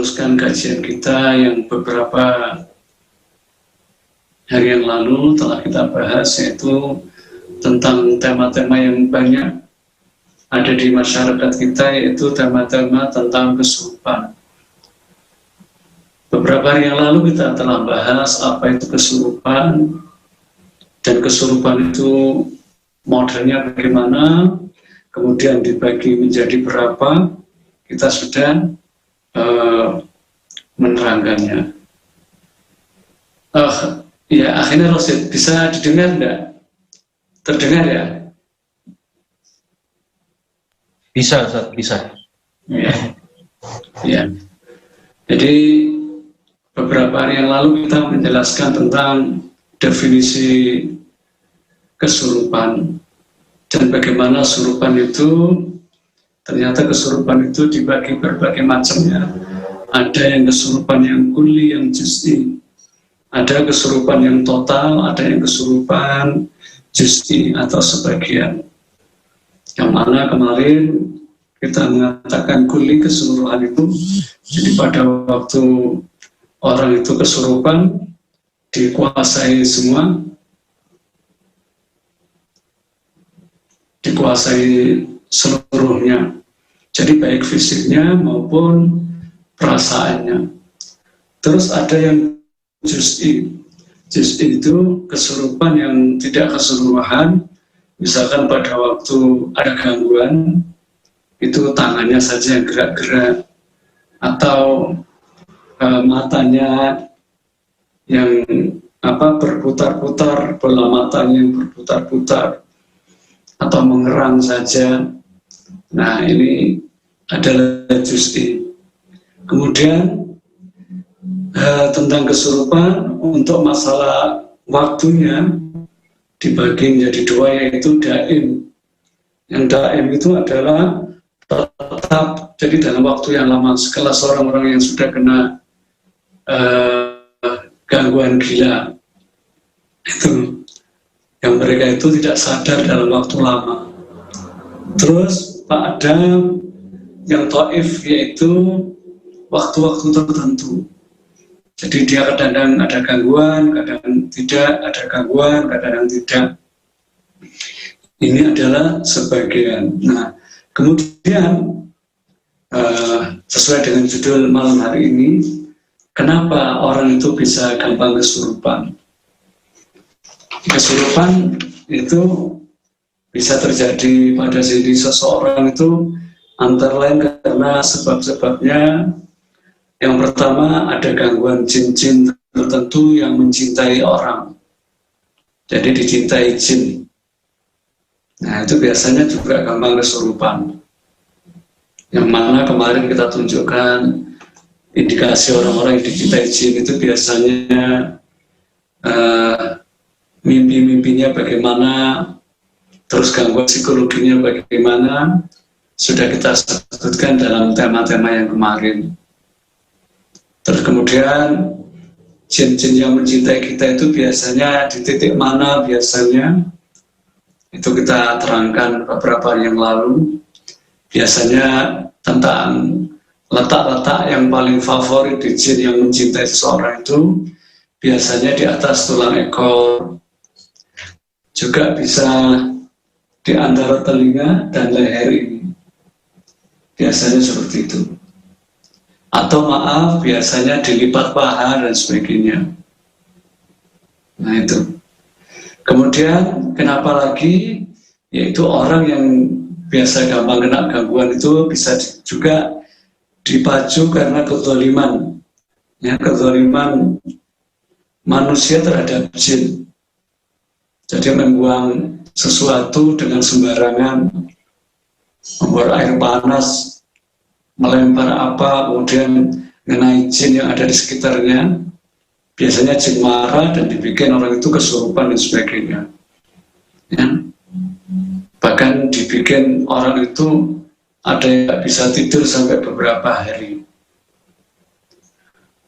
meneruskan kajian kita yang beberapa hari yang lalu telah kita bahas, yaitu tentang tema-tema yang banyak ada di masyarakat kita, yaitu tema-tema tentang kesurupan. Beberapa hari yang lalu kita telah bahas apa itu kesurupan, dan kesurupan itu modelnya bagaimana, kemudian dibagi menjadi berapa, kita sudah menerangkannya. Ya, akhirnya Rosid, bisa didengar enggak? Terdengar ya? Bisa, Ustaz, bisa. Ya. Jadi beberapa hari yang lalu kita menjelaskan tentang definisi kesurupan dan bagaimana kesurupan itu, ternyata kesurupan itu dibagi berbagai macamnya. Ada yang kesurupan yang kuli, yang juz'i, ada kesurupan yang total, ada yang kesurupan juz'i atau sebagian. Yang mana kemarin kita mengatakan kuli, keseluruhan itu. Jadi pada waktu orang itu kesurupan, dikuasai semua, dikuasai seluruhnya. Jadi baik fisiknya maupun perasaannya. Terus ada yang juz'i. Juz'i itu kesurupan yang tidak keseluruhan. Misalkan pada waktu ada gangguan, itu tangannya saja yang gerak-gerak, atau matanya yang berputar-putar, bola matanya yang berputar-putar, atau mengerang saja. Nah, ini adalah juz'i. Kemudian tentang kesurupan, untuk masalah waktunya dibagi menjadi dua, yaitu daim. Yang daim itu adalah tetap, jadi dalam waktu yang lama, sekelas orang-orang yang sudah kena gangguan gila itu, yang mereka itu tidak sadar dalam waktu lama. Terus ada yang taif, yaitu waktu-waktu tertentu. Jadi dia kadang ada gangguan, kadang tidak ada gangguan, kadang tidak. Ini adalah sebagian. Nah, kemudian sesuai dengan judul malam hari ini, kenapa orang itu bisa gampang kesurupan? Kesurupan itu bisa terjadi pada diri seseorang itu antara lain karena sebab-sebabnya. Yang pertama, ada gangguan jin-jin tertentu yang mencintai orang. Jadi dicintai jin. Nah, itu biasanya juga gampang kesurupan. Yang mana kemarin kita tunjukkan indikasi orang-orang yang dicintai jin itu biasanya mimpi-mimpinya bagaimana, terus gangguan psikologinya bagaimana, sudah kita sebutkan dalam tema-tema yang kemarin. Terus kemudian jin-jin yang mencintai kita itu biasanya di titik mana biasanya, itu kita terangkan beberapa hari yang lalu. Biasanya tentang letak-letak yang paling favorit di jin yang mencintai seseorang itu biasanya di atas tulang ekor, juga bisa di antara telinga dan leher ini, biasanya seperti itu. Atau maaf, biasanya dilipat paha dan sebagainya. Nah itu. Kemudian kenapa lagi? Yaitu orang yang biasa gampang kena gangguan itu bisa juga dipacu karena kezaliman. Ya, kezaliman manusia terhadap jin. Jadi membuang sesuatu dengan sembarangan, membuat air panas, melempar apa, kemudian mengenai jin yang ada di sekitarnya. Biasanya jin marah dan dibikin orang itu kesurupan dan sebagainya. Ya. Bahkan dibikin orang itu ada yang tidak bisa tidur sampai beberapa hari.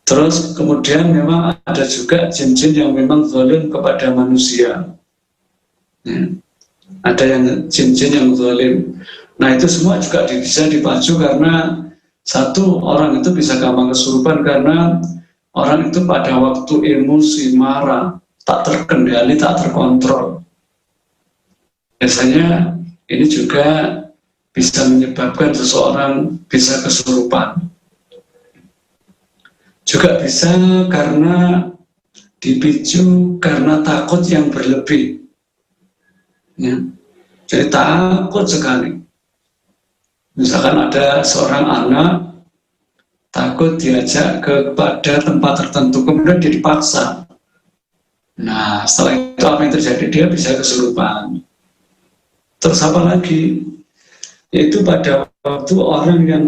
Terus kemudian memang ada juga jin-jin yang memang zalim kepada manusia. Ya. Ada yang jin-jin yang zalim. Nah itu semua juga bisa dipacu karena Satu, orang itu bisa gampang kesurupan karena orang itu pada waktu emosi, marah, tak terkendali, tak terkontrol. Biasanya ini juga bisa menyebabkan seseorang bisa kesurupan. Juga bisa karena dipicu karena takut yang berlebih. Ya. Jadi takut sekali. Misalkan ada seorang anak takut diajak kepada tempat tertentu, kemudian dia dipaksa. Nah, setelah itu apa yang terjadi? Dia bisa kesurupan. Terus apa lagi? Yaitu pada waktu orang yang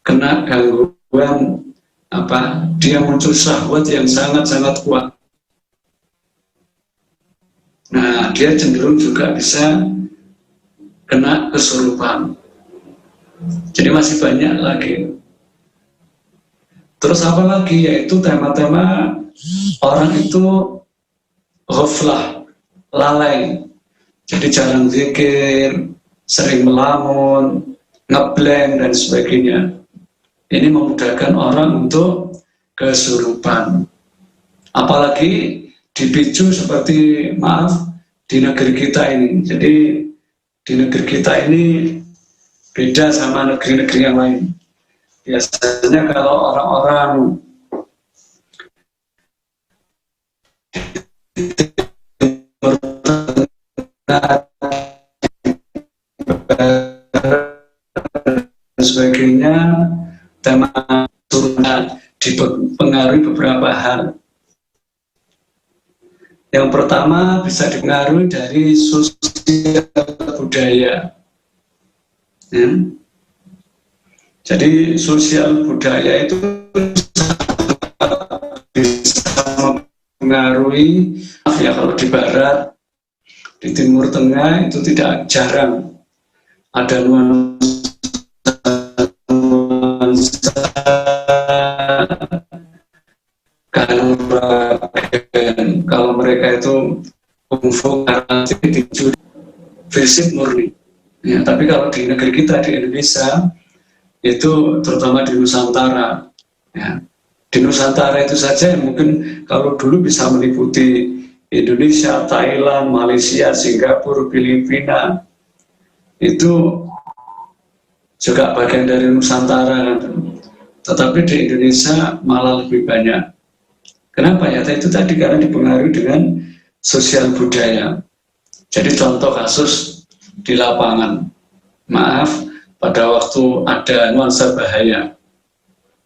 kena gangguan dia muncul syahwat yang sangat-sangat kuat. Nah, dia cenderung juga bisa kena kesurupan. Jadi masih banyak lagi. Terus apa lagi? Yaitu tema-tema orang itu ghaflah, lalai. Jadi jarang zikir, sering melamun, ngeblank dan sebagainya. Ini memudahkan orang untuk kesurupan. Apalagi dipicu seperti di negeri kita ini. Jadi di negeri kita ini beda sama negeri-negeri yang lain. Biasanya kalau orang-orang dan sebagainya, tema turunnya dipengaruhi beberapa hal. Yang pertama bisa dipengaruhi dari sosial budaya. Ya. Jadi sosial budaya itu bisa mempengaruhi, ya kalau di barat, di timur tengah itu tidak jarang ada nuansa kalau mereka itu kungfu karate tinju fisik murni. Ya, tapi kalau di negeri kita di Indonesia itu terutama di Nusantara, ya, di Nusantara itu saja mungkin kalau dulu bisa meliputi Indonesia, Thailand, Malaysia, Singapura, Filipina, itu juga bagian dari Nusantara. Tetapi di Indonesia malah lebih banyak. Kenapa ya? Itu tadi karena dipengaruhi dengan sosial budaya. Jadi contoh kasus di lapangan, pada waktu ada nuansa bahaya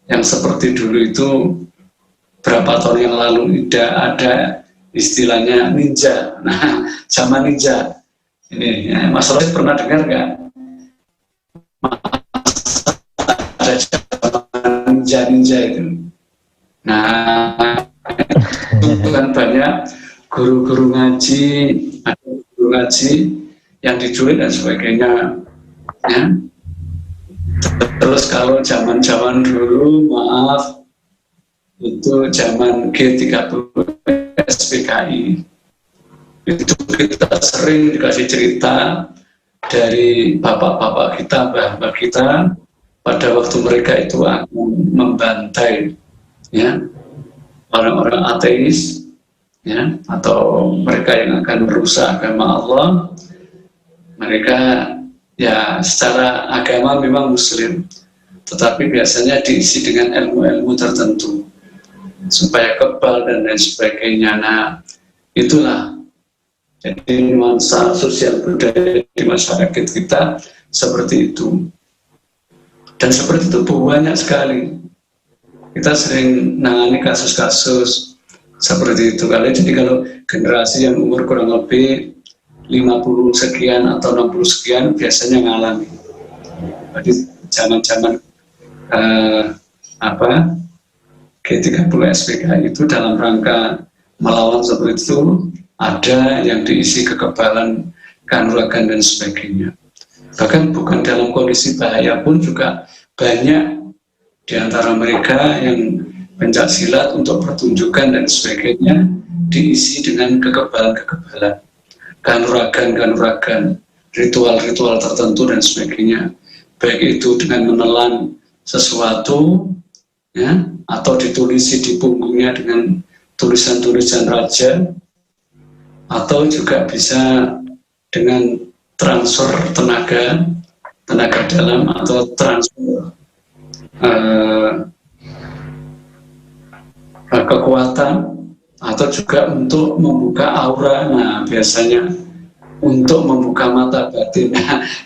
yang seperti dulu itu berapa tahun yang lalu tidak ada istilahnya ninja. Nah, zaman ninja ini ya, Mas Roy pernah dengar nggak? Ada zaman ninja itu. Nah, itu kan banyak guru-guru ngaji, ada guru ngaji yang diculik dan sebagainya. Ya. Terus kalau zaman-zaman dulu, itu zaman G30 SPKI, itu kita sering dikasih cerita dari bapak-bapak kita, mbah-mbah kita, pada waktu mereka itu akan membantai, ya, orang-orang ateis, ya, atau mereka yang akan merusak agama Allah. Mereka ya secara agama memang Muslim, tetapi biasanya diisi dengan ilmu-ilmu tertentu supaya kebal dan lain sebagainya. Nah, itulah jadi nuansa sosial budaya di masyarakat kita seperti itu. Dan seperti itu banyak sekali. Kita sering menangani kasus-kasus seperti itu. Jadi kalau generasi yang umur kurang lebih 50 sekian atau 60 sekian biasanya ngalami. Jadi zaman-zaman G30 SPKI itu dalam rangka melawan seperti itu, ada yang diisi kekebalan, kanuragan dan sebagainya. Bahkan bukan dalam kondisi bahaya pun juga banyak di antara mereka yang pencak silat untuk pertunjukan dan sebagainya diisi dengan kekebalan, kanuragan, ritual-ritual tertentu dan sebagainya. baik itu dengan menelan sesuatu, ya, atau ditulisi di punggungnya dengan tulisan-tulisan raja, atau juga bisa dengan transfer tenaga dalam atau transfer kekuatan, atau juga untuk membuka aura. Nah, biasanya untuk membuka mata batin.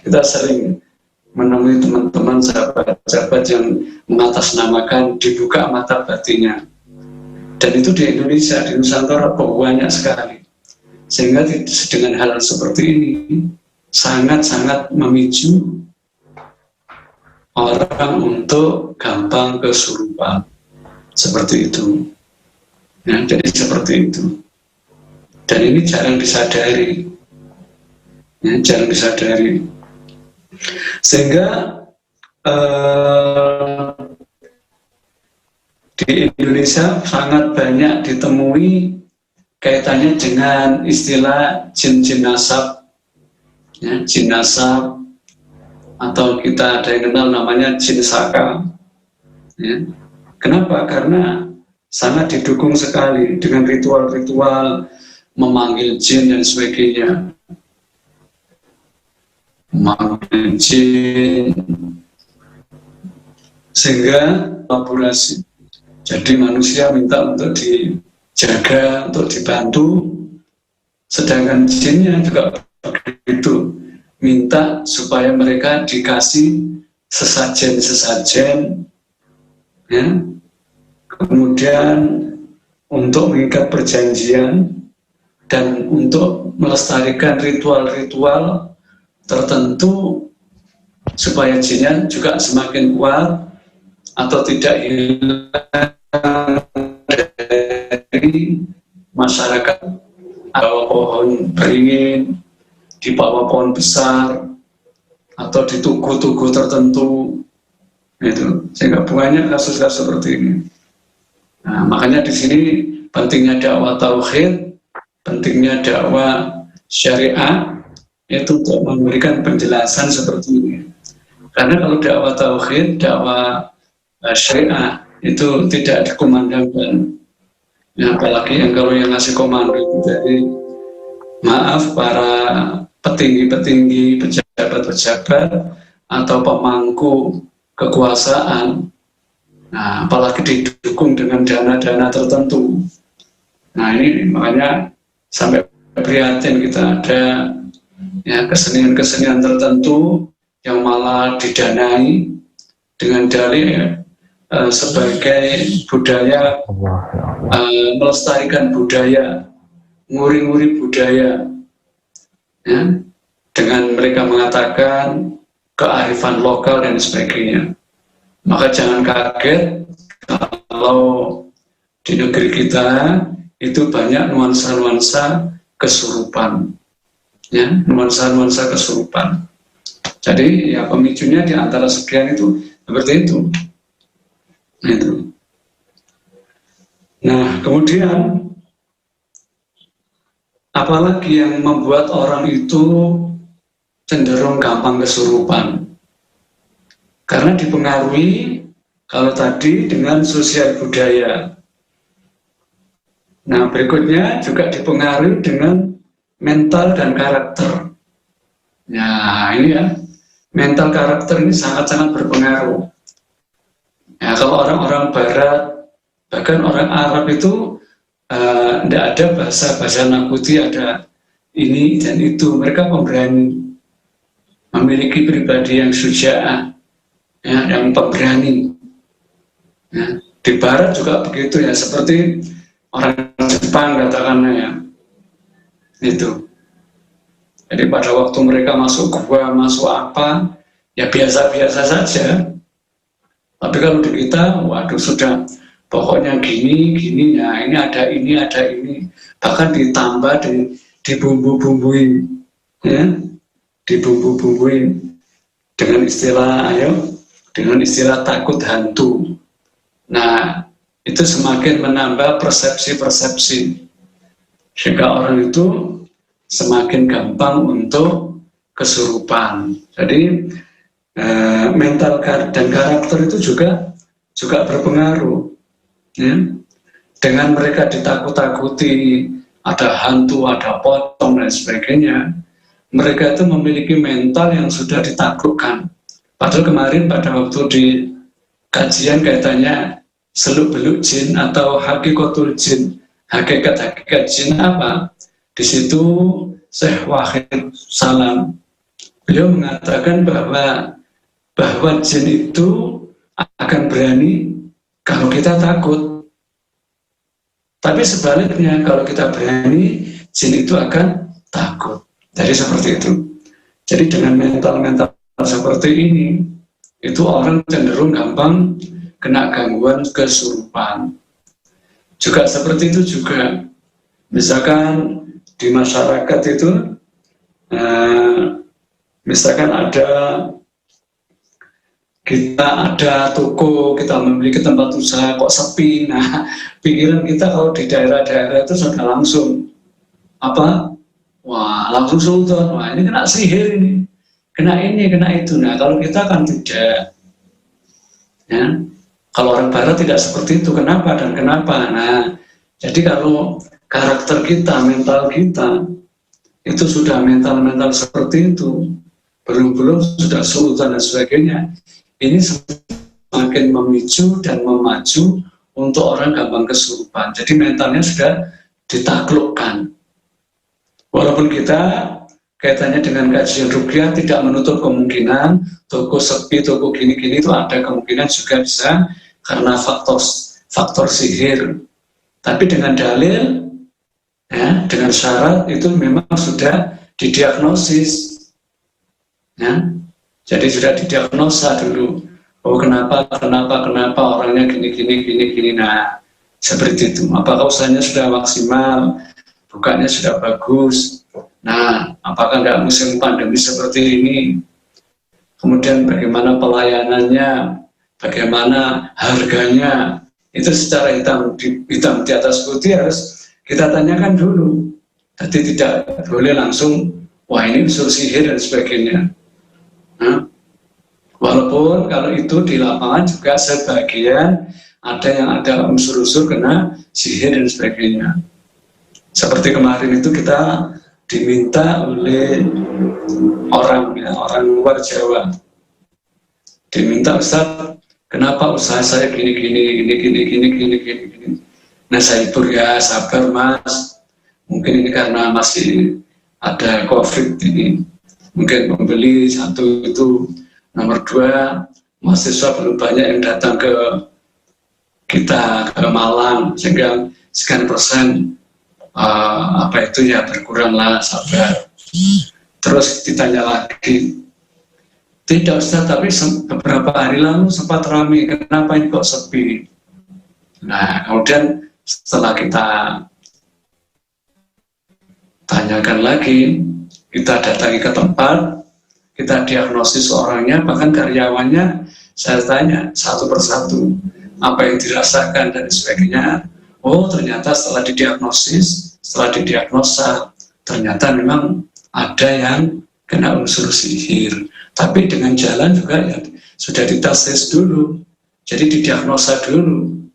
Kita sering menemui teman-teman sahabat-sahabat yang mengatasnamakan dibuka mata batinnya. Dan itu di Indonesia, di Nusantara banyak sekali. Sehingga dengan hal seperti ini sangat-sangat memicu orang untuk gampang kesurupan. Seperti itu. Ya, jadi seperti itu. Dan ini jarang disadari. Ya, jarang disadari. Sehingga di Indonesia sangat banyak ditemui kaitannya dengan istilah jin-jin nasab, ya, jin nasab, atau kita ada yang kenal namanya jin saka. Ya. Kenapa? Karena sangat didukung sekali dengan ritual-ritual memanggil jin dan sebagainya. Memanggil jin, sehingga kolaborasi. Jadi manusia minta untuk dijaga, untuk dibantu, sedangkan jinnya juga begitu, minta supaya mereka dikasih sesajen, ya, kemudian untuk mengikat perjanjian dan untuk melestarikan ritual-ritual tertentu supaya jinnya juga semakin kuat atau tidak hilang dari masyarakat. Bawah pohon beringin, di bawah pohon besar, atau di tugu-tugu tertentu, itu. Sehingga banyak kasus-kasus seperti ini. Nah, makanya di sini pentingnya dakwah tauhid, pentingnya dakwah syariah, itu untuk memberikan penjelasan seperti ini. Karena kalau dakwah tauhid, dakwah syariah itu tidak dikumandangkan. Ya, apalagi kalau yang ngasih komando itu dari, maaf, para petinggi-petinggi, pejabat-pejabat atau pemangku kekuasaan. Nah, apalagi didukung dengan dana-dana tertentu. Nah, ini makanya sampai prihatin kita ada, ya, kesenian-kesenian tertentu yang malah didanai dengan dalih, ya, sebagai budaya, melestarikan budaya, nguri-nguri budaya, ya, dengan mereka mengatakan kearifan lokal dan sebagainya. Maka jangan kaget kalau di negeri kita itu banyak nuansa-nuansa kesurupan, ya, nuansa-nuansa kesurupan. Jadi ya pemicunya di antara sekian itu seperti itu. Itu. Nah, kemudian apalagi yang membuat orang itu cenderung gampang kesurupan? Karena dipengaruhi kalau tadi dengan sosial budaya. Nah, berikutnya juga dipengaruhi dengan mental dan karakter. Nah, ini ya, mental karakter ini sangat-sangat berpengaruh. Ya, kalau orang-orang Barat, bahkan orang Arab itu tidak ada bahasa nakuti, ada ini dan itu. Mereka pemberani, memiliki pribadi yang syuja'ah, ya, yang pemberani. Ya, di Barat juga begitu, ya, seperti orang Jepang katakanlah, ya, itu. Jadi pada waktu mereka masuk gua, masuk apa, ya biasa-biasa saja. Tapi kalau di kita, waduh, sudah pokoknya gini, ya, ini ada ini, bahkan ditambah, dibumbu-bumbuin, ya, dibumbu-bumbuin dengan istilah takut hantu. Nah, itu semakin menambah persepsi-persepsi, sehingga orang itu semakin gampang untuk kesurupan. Jadi mental dan karakter itu juga berpengaruh. Ya. Dengan mereka ditakut-takuti, ada hantu, ada pocong dan sebagainya, mereka itu memiliki mental yang sudah ditaklukkan. Padahal kemarin pada waktu di kajian kaitannya seluk-beluk jin atau hakikatul jin, hakikat jin apa? Di situ Syekh Wahid Salam beliau mengatakan bahwa jin itu akan berani kalau kita takut. Tapi sebaliknya kalau kita berani, jin itu akan takut. Jadi seperti itu. Jadi dengan mental-mental seperti ini, itu orang cenderung gampang kena gangguan kesurupan. Juga seperti itu juga. Misalkan di masyarakat itu, misalkan kita ada toko, kita memiliki tempat usaha kok sepi. Nah, pikiran kita kalau di daerah-daerah itu sudah langsung apa? Wah, langsung sultan. Wah, ini kena sihir ini. Kena ini, kena itu. Nah, kalau kita kan tidak. Ya. Kalau orang barat tidak seperti itu. Kenapa dan kenapa? Nah, jadi kalau karakter kita, mental kita itu sudah mental-mental seperti itu, belum sudah sultan dan sebagainya. Ini semakin memicu dan memacu untuk orang gampang kesurupan. Jadi mentalnya sudah ditaklukkan. Walaupun kita kaitannya dengan kajian ruqyah tidak menutup kemungkinan toko sepi, toko gini-gini itu ada kemungkinan juga bisa karena faktor sihir. Tapi dengan dalil, ya, dengan syarat itu memang sudah didiagnosis. Ya. Jadi sudah didiagnosa dulu. Oh kenapa orangnya gini. Nah seperti itu. Apakah usahanya sudah maksimal, bukanya sudah bagus. Nah apakah nggak musim pandemi seperti ini? Kemudian bagaimana pelayanannya, bagaimana harganya? Itu secara hitam di atas putih harus kita tanyakan dulu. Jadi tidak boleh langsung wah ini unsur sihir dan sebagainya. Nah, walaupun kalau itu di lapangan juga sebagian ada unsur-unsur kena sihir dan sebagainya. Seperti kemarin itu kita diminta oleh orang luar Jawa, diminta Ustaz, kenapa usaha saya gini. Nah saya hibur ya, sabar Mas, mungkin ini karena masih ada COVID ini. Mungkin pembeli satu itu, nomor dua mahasiswa belum banyak yang datang ke kita ke Malang sehingga sekian persen berkuranglah, sabar. Terus ditanya lagi, tidak Ustaz, tapi beberapa hari lalu sempat ramai, kenapa ini kok sepi? Nah kemudian setelah kita tanyakan lagi, kita datangi ke tempat, kita diagnosis orangnya, bahkan karyawannya, saya tanya satu persatu apa yang dirasakan dan sebagainya. Oh ternyata setelah didiagnosa, ternyata memang ada yang kena unsur sihir. Tapi dengan jalan juga ya sudah dites dulu, jadi didiagnosa dulu.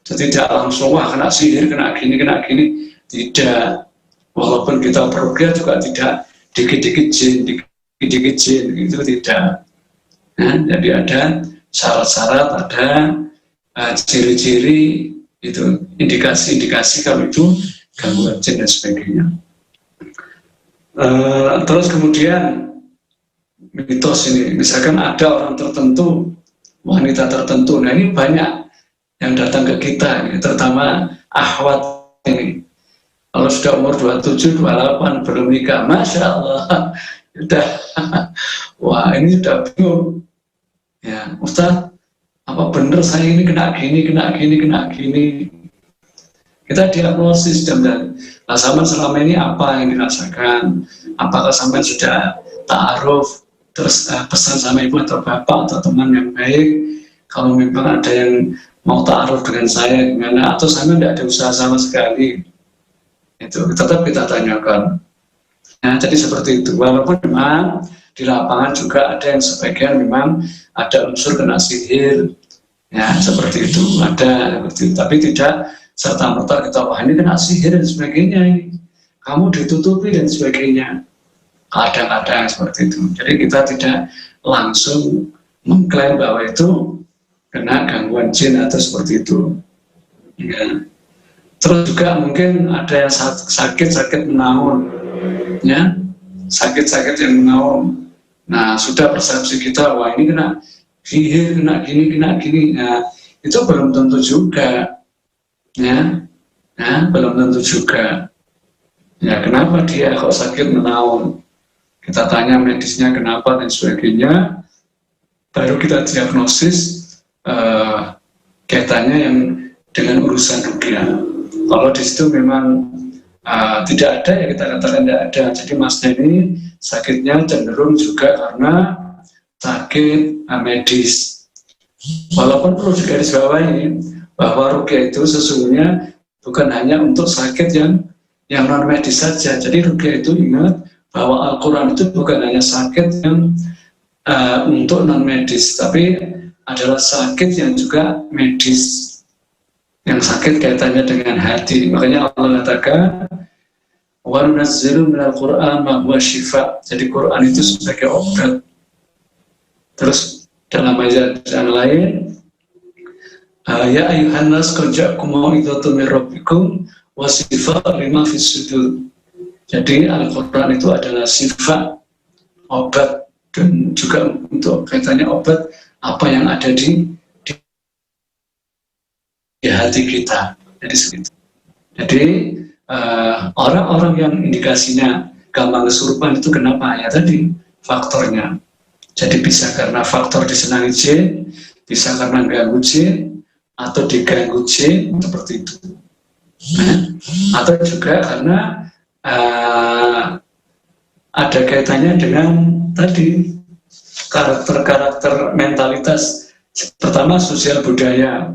Jadi tidak langsung wah kena sihir, kena gini, tidak. Walaupun kita berugia juga tidak dikit-dikit jin, itu tidak. Nah, jadi ada syarat-syarat, ada ciri-ciri, itu indikasi-indikasi kalau itu gangguan jin dan sebagainya. Terus kemudian mitos ini, misalkan ada orang tertentu, wanita tertentu, nah ini banyak yang datang ke kita, terutama akhwat ini. Kalau sudah umur 27, 28 belum nikah, Masya Allah, sudah, wah ini sudah bingung. Ya, Ustaz, apa benar saya ini kena gini? Kita diagnosis dan sampean selama ini apa yang dirasakan? Apakah sampean sudah ta'aruf, terus pesan sama ibu atau bapak atau teman yang baik? Kalau memang ada yang mau ta'aruf dengan saya gimana? Atau sampean tidak ada usaha sama sekali? Itu tetap kita tanyakan. Nah, jadi seperti itu. Walaupun memang di lapangan juga ada yang sebagian memang ada unsur kena sihir, ya seperti itu ada, seperti itu. Tapi tidak serta merta kita wah ini kena sihir dan sebagainya, ini kamu ditutupi dan sebagainya. Kadang-kadang seperti itu. Jadi kita tidak langsung mengklaim bahwa itu kena gangguan jin atau seperti itu. Ya. Terus juga mungkin ada yang sakit-sakit menaun, ya sakit-sakit yang menaun. Nah sudah persepsi kita wah ini kena sihir, kena gini. Nah itu belum tentu juga, ya, belum tentu juga. Ya kenapa dia kok sakit menaun? Kita tanya medisnya kenapa dan sebagainya, baru kita diagnosis kaitannya yang dengan urusan ruqyah. Kalau di situ memang tidak ada, ya kita katakan tidak ada. Jadi masnya ini sakitnya cenderung juga karena sakit medis. Walaupun perlu digarisbawahi bahwa ruqyah itu sesungguhnya bukan hanya untuk sakit yang non medis saja. Jadi ruqyah itu ingat bahwa Al-Quran itu bukan hanya sakit yang untuk non medis, tapi adalah sakit yang juga medis, yang sakit kaitannya dengan hati. Makanya Allah katakan wa nunazzilu minal Qur'an ma huwa syifa. Jadi Quran itu sebagai obat. Terus dalam ayat yang lain, ya ayyuhan nas qad ja'akum mau'izatun min rabbikum wa shifaa lima fis sudur. Jadi Al-Quran itu adalah sifat, obat, dan juga untuk kaitannya obat apa yang ada di hati kita. Jadi segitu. Jadi orang-orang yang indikasinya gampang kesurupan itu kenapa? Ya tadi faktornya. Jadi bisa karena faktor disenangi jin, bisa karena ganggu jin, atau diganggu jin, seperti itu. Atau juga karena ada kaitannya dengan tadi karakter-karakter mentalitas. Pertama sosial budaya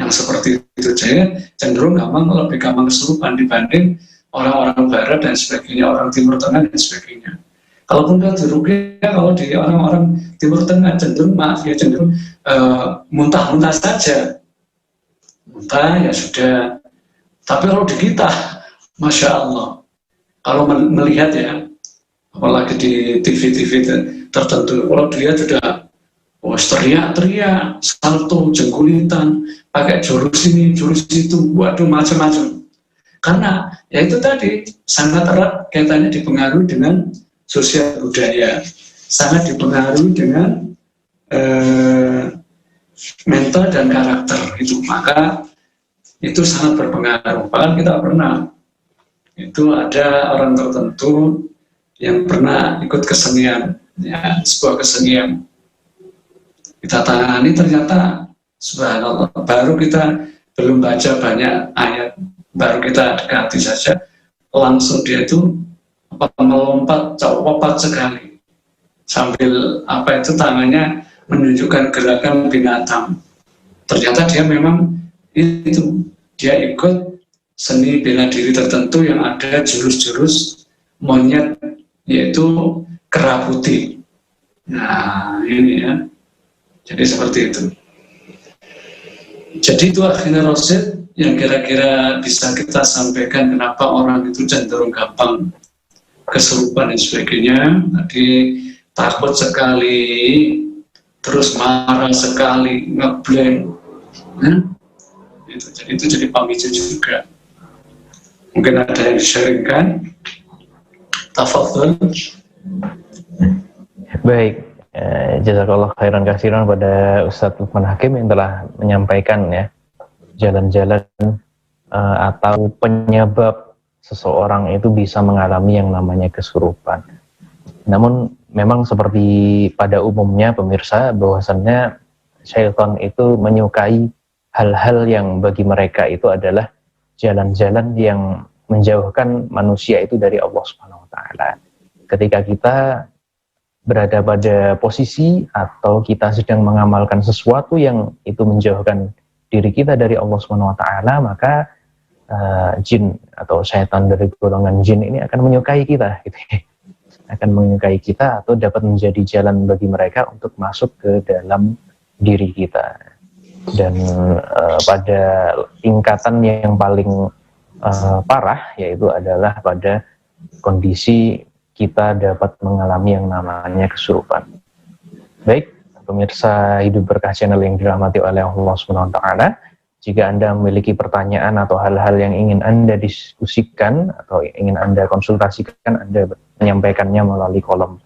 yang seperti itu, jadi cenderung lebih gampang kesurupan dibanding orang-orang barat dan sebagainya, orang Timur Tengah dan sebagainya. Kalaupun di ruqyah, kalau di orang-orang Timur Tengah cenderung muntah-muntah saja, muntah ya sudah. Tapi kalau di kita, Masya Allah, kalau melihat ya, apalagi di TV-TV tertentu, kalau dilihat sudah teriak-teriak, salto, jengkulitan, pakai jurus ini, jurus itu, waduh macam-macam. Karena ya itu tadi sangat erat kaitannya dipengaruhi dengan sosial budaya, sangat dipengaruhi dengan mental dan karakter itu, maka itu sangat berpengaruh. Bahkan kita pernah itu ada orang tertentu yang pernah ikut kesenian, ya, sebuah kesenian. Kita tangani ternyata subhanallah, baru kita belum baca banyak ayat, baru kita dekati saja, langsung dia itu melompat, cepat sekali, sambil tangannya menunjukkan gerakan binatang. Ternyata dia memang itu, dia ikut seni bela diri tertentu yang ada jurus-jurus monyet, yaitu kera putih. Nah ini ya, jadi seperti itu. Jadi itu akhirnya Rosid yang kira-kira bisa kita sampaikan kenapa orang itu cenderung gampang kesurupan dan sebagainya. Tadi takut sekali, terus marah sekali, ngeblank. Jadi itu jadi pemicu juga. Mungkin ada yang di-sharingkan. Tafadhol. Baik, jazakallah khairan katsiran pada Ustadz Lukman Hakim yang telah menyampaikan ya jalan-jalan atau penyebab seseorang itu bisa mengalami yang namanya kesurupan. Namun memang seperti pada umumnya pemirsa, bahwasannya syaitan itu menyukai hal-hal yang bagi mereka itu adalah jalan-jalan yang menjauhkan manusia itu dari Allah Subhanahu wa taala. Ketika kita berada pada posisi atau kita sedang mengamalkan sesuatu yang itu menjauhkan diri kita dari Allah Subhanahu wa taala, maka jin atau syaitan dari golongan jin ini akan menyukai kita gitu. akan menyukai kita atau dapat menjadi jalan bagi mereka untuk masuk ke dalam diri kita. Dan pada tingkatan yang paling parah yaitu adalah pada kondisi kita dapat mengalami yang namanya kesurupan. Baik, pemirsa Hidup Berkah Channel yang dirahmati oleh Allah Subhanahu wa taala, jika Anda memiliki pertanyaan atau hal-hal yang ingin Anda diskusikan atau ingin Anda konsultasikan, Anda menyampaikannya melalui kolom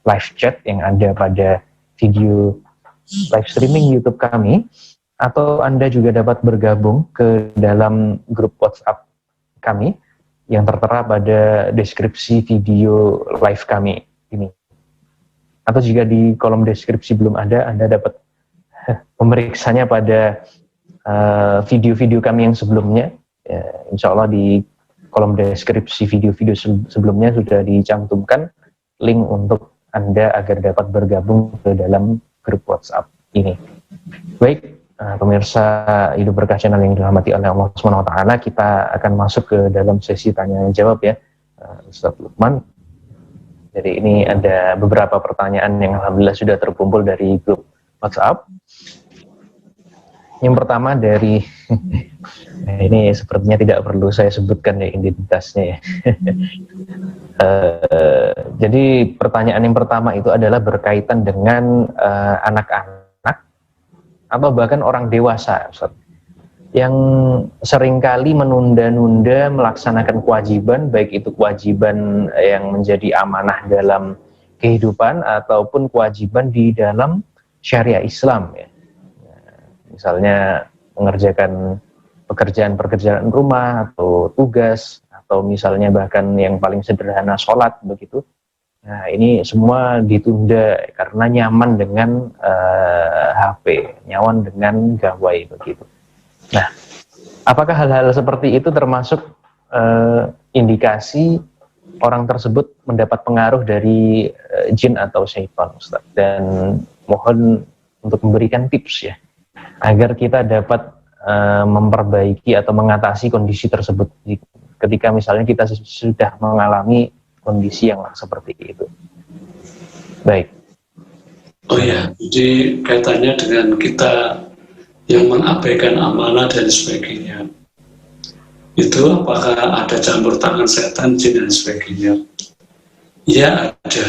live chat yang ada pada video live streaming YouTube kami, atau Anda juga dapat bergabung ke dalam grup WhatsApp kami yang tertera pada deskripsi video live kami ini. Atau jika di kolom deskripsi belum ada, Anda dapat memeriksanya pada video-video kami yang sebelumnya. Ya, insya Allah di kolom deskripsi video-video sebelumnya sudah dicantumkan link untuk Anda agar dapat bergabung ke dalam grup WhatsApp ini. Baik, pemirsa Hidup Berkah Channel yang dirahmati oleh Allah Subhanahu wa taala, kita akan masuk ke dalam sesi tanya jawab ya, Ustaz Lukman. Jadi ini ada beberapa pertanyaan yang alhamdulillah sudah terkumpul dari grup WhatsApp. Yang pertama dari ini sepertinya tidak perlu saya sebutkan ya identitasnya ya. Jadi pertanyaan yang pertama itu adalah berkaitan dengan anak-anak atau bahkan orang dewasa, Ustaz, yang seringkali menunda-nunda melaksanakan kewajiban, baik itu kewajiban yang menjadi amanah dalam kehidupan ataupun kewajiban di dalam syariah Islam ya. Misalnya mengerjakan pekerjaan-pekerjaan rumah atau tugas, atau misalnya bahkan yang paling sederhana sholat begitu. Nah ini semua ditunda karena nyaman dengan HP, nyaman dengan gawai begitu. Nah, apakah hal-hal seperti itu termasuk indikasi orang tersebut mendapat pengaruh dari jin atau syaitan, Ustaz? Dan mohon untuk memberikan tips ya, agar kita dapat memperbaiki atau mengatasi kondisi tersebut ketika misalnya kita sudah mengalami kondisi yang seperti itu. Baik. Oh ya, jadi kaitannya dengan kita yang mengabaikan amanah dan sebagainya. Itu apakah ada campur tangan setan, jin dan sebagainya? Ya ada.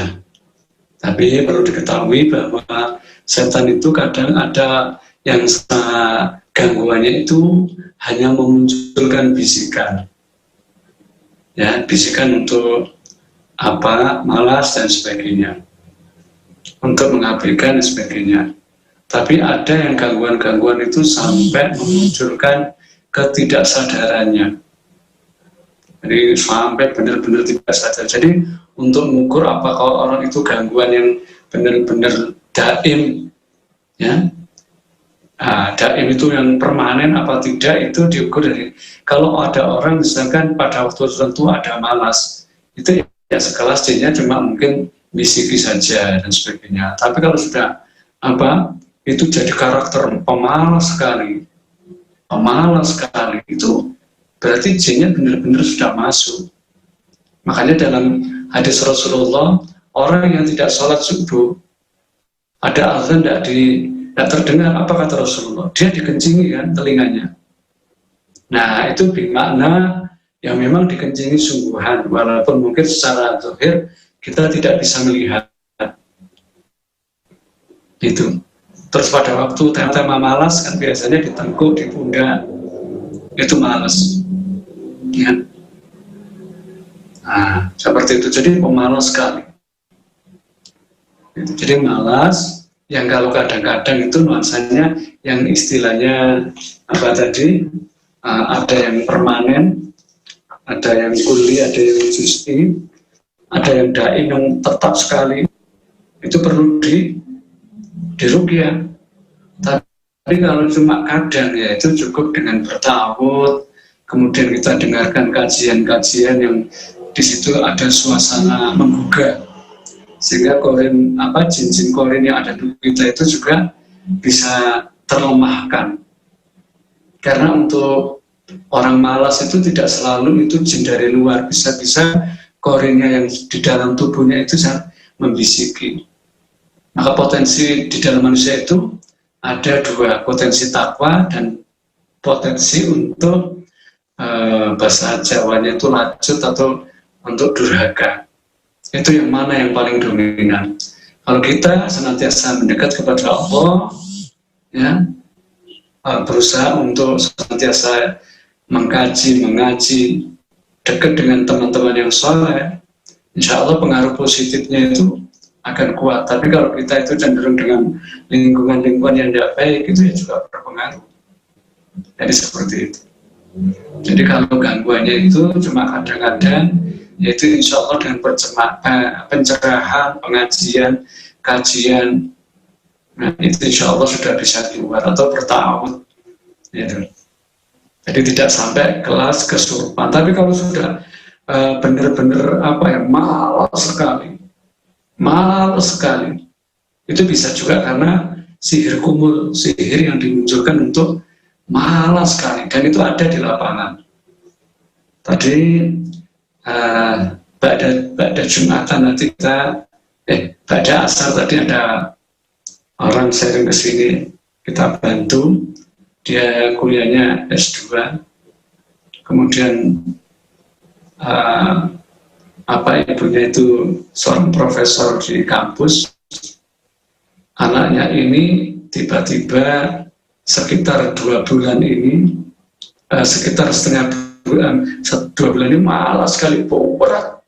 Tapi perlu diketahui bahwa setan itu kadang ada yang gangguannya itu hanya memunculkan bisikan. Ya, bisikan untuk apa, malas dan sebagainya. Untuk mengabaikan dan sebagainya. Tapi ada yang gangguan-gangguan itu sampai memunculkan ketidaksadarannya. Jadi sampai benar-benar tidak sadar. Jadi untuk mengukur apakah orang itu gangguan yang benar-benar daim, ya, daim itu yang permanen apa tidak, itu diukur dari kalau ada orang misalkan pada waktu tertentu ada malas, itu ya sekelas jinnya cuma mungkin bisiki saja dan sebagainya. Tapi kalau sudah apa, itu jadi karakter pemalas sekali, itu berarti jinnya benar-benar sudah masuk. Makanya dalam hadis Rasulullah, orang yang tidak sholat subuh, ada azan tidak terdengar, apa kata Rasulullah? Dia dikencingi kan telinganya. Nah itu bermakna yang memang dikencingi sungguhan, walaupun mungkin secara zahir kita tidak bisa melihat. Itu. Terus pada waktu tema malas kan biasanya ditengkuk di pundak, itu malas. Ya. Nah, seperti itu. Jadi pemalas sekali. Jadi malas, yang kalau kadang-kadang itu nuansanya yang istilahnya apa tadi, ada yang permanen, ada yang kuli, ada yang juz'i, ada yang daim yang tetap sekali. Itu perlu diruqyah. Tapi kalau cuma kadang ya itu cukup dengan bertawud, kemudian kita dengarkan kajian-kajian yang di situ ada suasana menggugah, sehingga korin jin-jin korin yang ada di kita itu juga bisa terlemahkan. Karena untuk orang malas itu tidak selalu itu jin dari luar, bisa-bisa korinnya yang di dalam tubuhnya itu sangat membisiki. Maka potensi di dalam manusia itu ada dua, potensi takwa dan potensi untuk bahasa Jawanya itu lacut atau untuk durhaka. Itu yang mana yang paling dominan? Kalau kita senantiasa mendekat kepada Allah, ya, berusaha untuk senantiasa mengkaji, mengaji, dekat dengan teman-teman yang soleh, insya Allah pengaruh positifnya itu akan kuat. Tapi kalau kita itu cenderung dengan lingkungan-lingkungan yang tidak baik, itu ya juga berpengaruh. Jadi seperti itu. Jadi kalau gangguannya itu cuma kadang-kadang, yaitu insya Allah dengan pencerahan, pengajian, kajian, nah itu insya Allah sudah bisa keluar atau bertahun. Gitu. Jadi tidak sampai kelas kesurupan. Tapi kalau sudah benar-benar malas sekali, itu bisa juga karena sihir kumul, sihir yang dimunculkan untuk malas sekali, dan itu ada di lapangan. Tadi pada Jumatan nanti pada asar tadi ada orang sharing ke sini, kita bantu. Dia kuliahnya S2, kemudian ibunya itu seorang profesor di kampus. Anaknya ini tiba-tiba sekitar 2 bulan ini, sekitar setengah bulan, 2 bulan ini malas sekali, berat.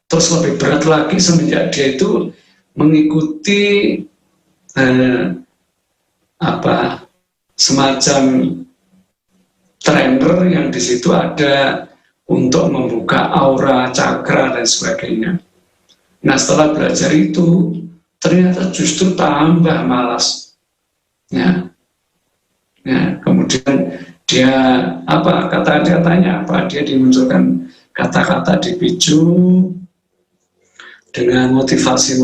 Terus lebih berat lagi semenjak dia itu mengikuti semacam trainer yang di situ ada untuk membuka aura, cakra, dan sebagainya. Nah, setelah belajar itu, ternyata justru tambah malas. Ya, kemudian dia kata-katanya dia dimunculkan kata-kata dipicu dengan motivasi.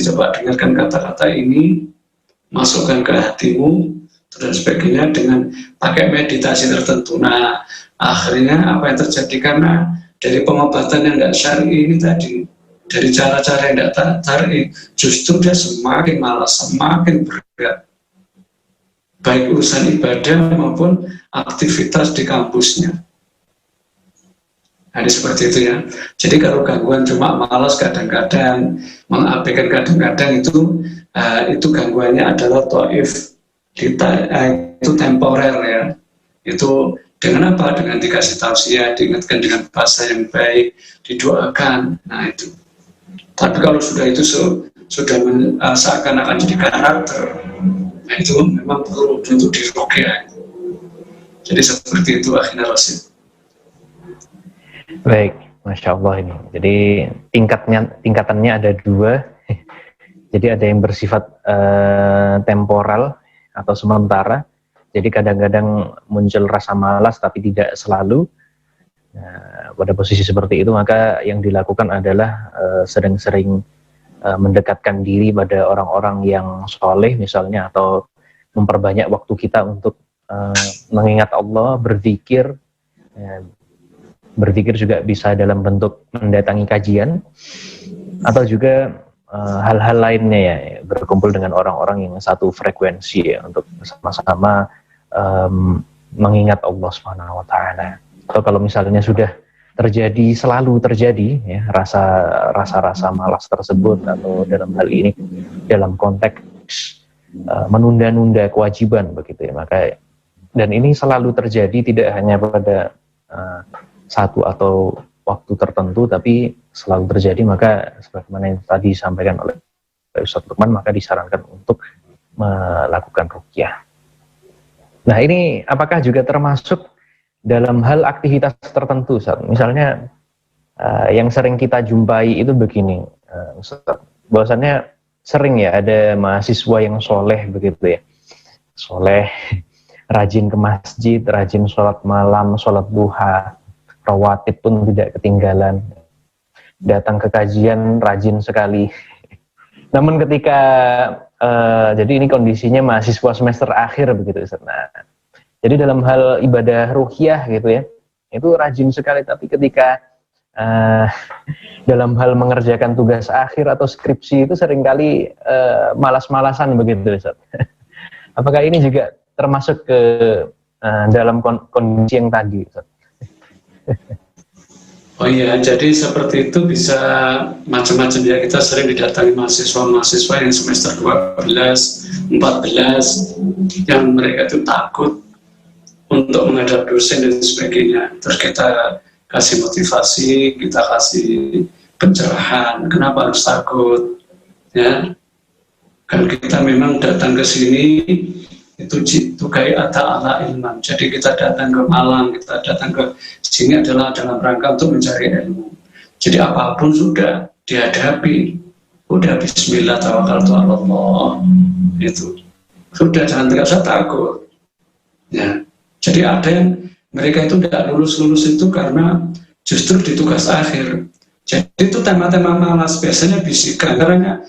Coba dengarkan kata-kata ini, masukkan ke hatimu, dan sebagainya dengan pakai meditasi tertentu. Nah, akhirnya apa yang terjadi karena dari pengobatan yang tidak syar'i ini tadi, dari cara-cara yang tidak syar'i, justru dia semakin malas, semakin berat, baik urusan ibadah maupun aktivitas di kampusnya. Jadi seperti itu ya. Jadi kalau gangguan cuma malas kadang-kadang, mengabaikan kadang-kadang, itu gangguannya adalah taif. Itu temporer ya. Itu dengan apa? Dengan dikasih tausiah, diingatkan dengan bahasa yang baik, didoakan. Nah itu. Tapi kalau sudah itu sudah seakan-akan jadi karakter, nah itu memang perlu untuk diruqyah. Jadi seperti itu akhirnya Rasul. Baik, Masya Allah ini. Jadi tingkatannya ada 2. Jadi ada yang bersifat temporal atau sementara. Jadi kadang-kadang muncul rasa malas tapi tidak selalu. Nah, pada posisi seperti itu maka yang dilakukan adalah sering-sering mendekatkan diri pada orang-orang yang soleh misalnya, atau memperbanyak waktu kita untuk mengingat Allah, berzikir. Berzikir juga bisa dalam bentuk mendatangi kajian, atau juga hal-hal lainnya ya, berkumpul dengan orang-orang yang satu frekuensi ya, untuk sama-sama mengingat Allah Subhanahu wa Ta'ala. Atau kalau misalnya sudah selalu terjadi ya, rasa malas tersebut, atau dalam hal ini dalam konteks menunda-nunda kewajiban begitu ya, maka, dan ini selalu terjadi tidak hanya pada satu atau waktu tertentu, tapi selalu terjadi, maka sebagaimana yang tadi disampaikan oleh Ustaz Lukman, maka disarankan untuk melakukan ruqyah. Nah, ini apakah juga termasuk dalam hal aktivitas tertentu, Ustaz? Misalnya yang sering kita jumpai itu begini, Ustaz, bahwasannya sering ya ada mahasiswa yang soleh begitu ya, soleh, rajin ke masjid, rajin sholat malam, sholat duha, rawatib pun tidak ketinggalan, datang ke kajian rajin sekali. Namun ketika jadi ini kondisinya mahasiswa semester akhir begitu, Ustaz. Nah, jadi dalam hal ibadah ruqyah gitu ya, itu rajin sekali, tapi ketika uh, dalam hal mengerjakan tugas akhir atau skripsi itu seringkali malas-malasan begitu, Ustaz. Apakah ini juga termasuk ke dalam kondisi yang tadi, Ustaz? Oh iya, jadi seperti itu bisa macam-macam ya. Kita sering didatangi mahasiswa-mahasiswa yang semester 12, 14, yang mereka itu takut untuk menghadap dosen dan sebagainya. Terus kita kasih motivasi, kita kasih pencerahan, kenapa harus takut, ya. Kan kita memang datang ke sini itu kayak ala ilman. Jadi kita datang ke Malang, kita datang ke sini adalah dalam rangka untuk mencari ilmu. Jadi apapun sudah dihadapi, udah Bismillah tawakkaltu ala Allah, itu sudah, jangan terasa takut. Ya, jadi ada yang mereka itu tidak lulus itu karena justru di tugas akhir. Jadi itu tema-tema malas biasanya bisikan. Karena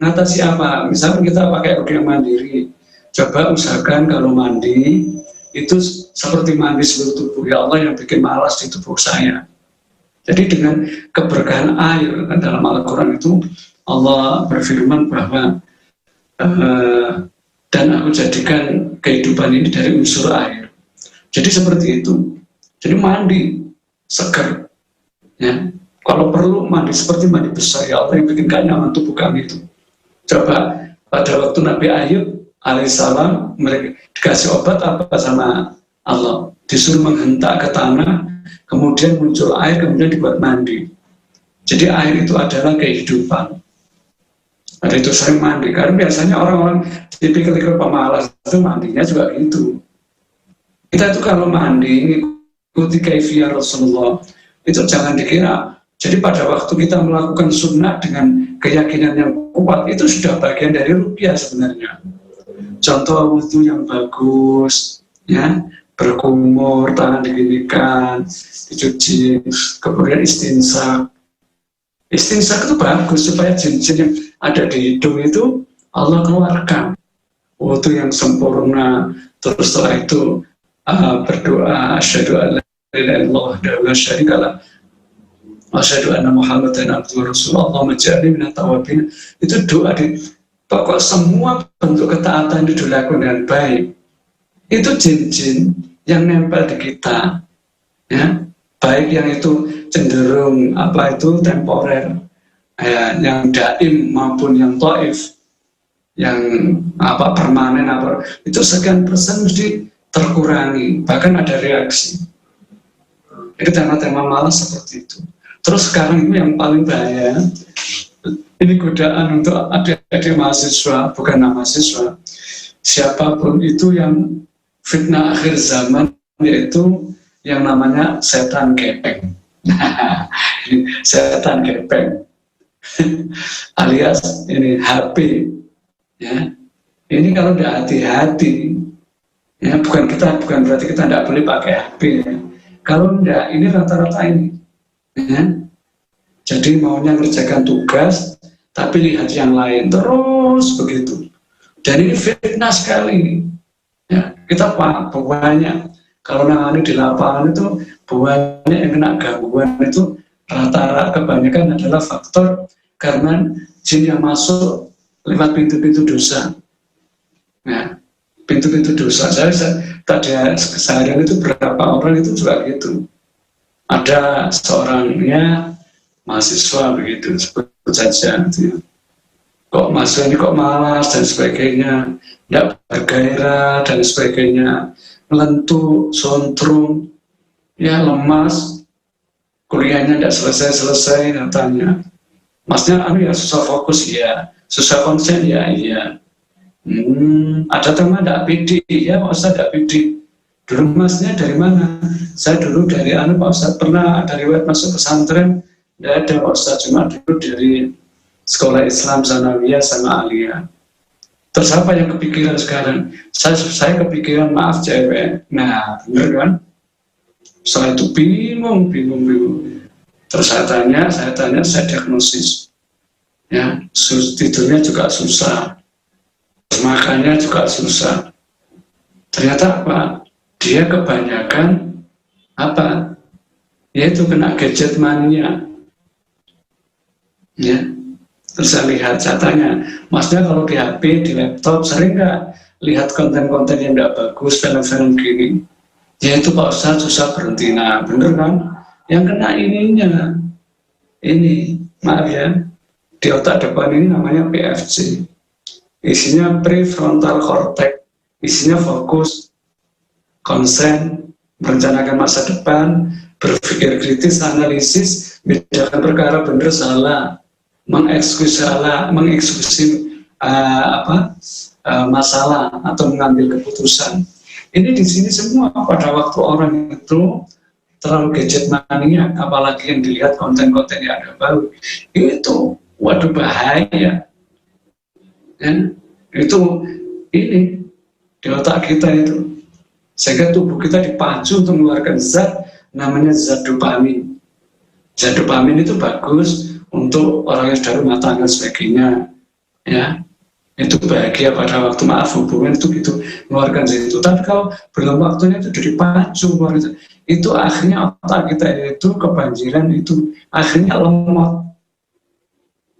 ngatasi apa? Misalnya kita pakai udah mandiri. Coba usahakan kalau mandi itu seperti mandi seluruh tubuh. Ya Allah, yang bikin malas di tubuh saya. Jadi dengan keberkahan air, kan dalam Al-Quran itu Allah berfirman bahwa dan aku jadikan kehidupan ini dari unsur air. Jadi seperti itu. Jadi mandi segar. Ya. Kalau perlu mandi seperti mandi besar. Ya Allah, yang bikin gak nyaman tubuh kami itu. Coba pada waktu Nabi Ayub alaihissalam, mereka dikasih obat apa sama Allah, disuruh menghentak ke tanah, kemudian muncul air, kemudian dibuat mandi. Jadi air itu adalah kehidupan. Ada itu sering mandi, karena biasanya orang-orang tipikal pemalas itu mandinya juga gitu. Kita itu kalau mandi ikuti kaifiyah Rasulullah, itu jangan dikira. Jadi pada waktu kita melakukan sunnah dengan keyakinan yang kuat, itu sudah bagian dari ruqyah sebenarnya. Contoh wudhu yang bagus, ya, berkumur, tangan diginikan, dicuci, kemudian istinsak. Istinsak itu bagus supaya jin-jin yang ada di hidung itu Allah keluarkan. Wudhu yang sempurna, terus setelah itu berdoa, asyhadu an la ilaha illallah wa la syarika lah, asyhadu anna Muhammadan abduhu wa rasuluhu, Allahumma ij'alni minat tawwabin. Itu doa di pokok semua bentuk ketaatan itu dilakukan dengan baik. Itu jin-jin yang nempel di kita, ya, baik yang itu cenderung apa itu temporer, ya, yang daim maupun yang taif, yang apa permanen apa itu sekian persen mesti terkurangi, bahkan ada reaksi. Jadi tema-tema malas seperti itu. Terus sekarang ini yang paling bahaya. Ini godaan untuk adik-adik mahasiswa, bukan mahasiswa, siapapun itu yang fitnah akhir zaman, yaitu yang namanya setan gepeng. Setan gepeng alias ini HP, ya. Ini kalau tidak hati-hati, ya, bukan berarti kita tidak boleh pakai HP, ya. Kalau tidak, ini rata-rata ini, ya. Jadi maunya mengerjakan tugas, tapi lihat yang lain terus begitu. Dan ini fitnah sekali. Ya, kita banyak kalau nangani di lapangan itu banyak yang kena gangguan itu rata-rata kebanyakan adalah faktor karena jin yang masuk lewat pintu-pintu dosa. Nah, pintu-pintu dosa. Saya tadi keseharian itu berapa orang itu juga gitu. Ada seorangnya mahasiswa begitu, sebut saja gitu ya. Kok mahasiswa ini kok malas dan sebagainya, tidak bergairah dan sebagainya, melentur, sontrung, ya lemas, kuliahnya tidak selesai-selesai, katanya. Masnya ya susah fokus, ya, susah konsen, ya, iya. Ada teman tidak pede, ya Pak Ustadz tidak pede. Dulu masnya dari mana? Saya dulu dari Pak Ustadz, pernah ada riwayat masuk pesantren. Tidak ada Pak Ustadz, cuma dulu dari sekolah Islam Sanawiyah sama Aliyah. Terus apa yang kepikiran sekarang? Saya kepikiran maaf cewek. Nah, bener kan? Saya itu bingung. Terus saya tanya, saya diagnosis. Ya, tidurnya juga susah. Makannya juga susah. Ternyata apa? Dia kebanyakan apa? yaitu kena gadget mania. Ya, terus saya lihat catanya, maksudnya kalau di HP, di laptop sering nggak lihat konten-konten yang nggak bagus, film-film gini. Ya itu Pak Ustadz susah berhenti. Nah bener kan, yang kena ininya, ini maaf ya, di otak depan ini namanya PFC, isinya prefrontal cortex, isinya fokus, konsen, merencanakan masa depan, berpikir kritis, analisis, bedakan perkara benar salah, mengeksekusi masalah atau mengambil keputusan. Ini di sini semua pada waktu orang itu terlalu gadget mania, apalagi yang dilihat konten-konten yang ada baru, itu waduh bahaya. Ya, itu ini di otak kita itu, sehingga tubuh kita dipacu untuk mengeluarkan zat namanya zat dopamin. Zat dopamin itu bagus untuk orang yang sudah rumah tangga sebagainya, ya. Itu bahagia pada waktu hubungan itu gitu mengeluarkan itu. Tapi kalau belum waktunya itu jadi pacu itu akhirnya otak kita itu kebanjiran, itu akhirnya lemot,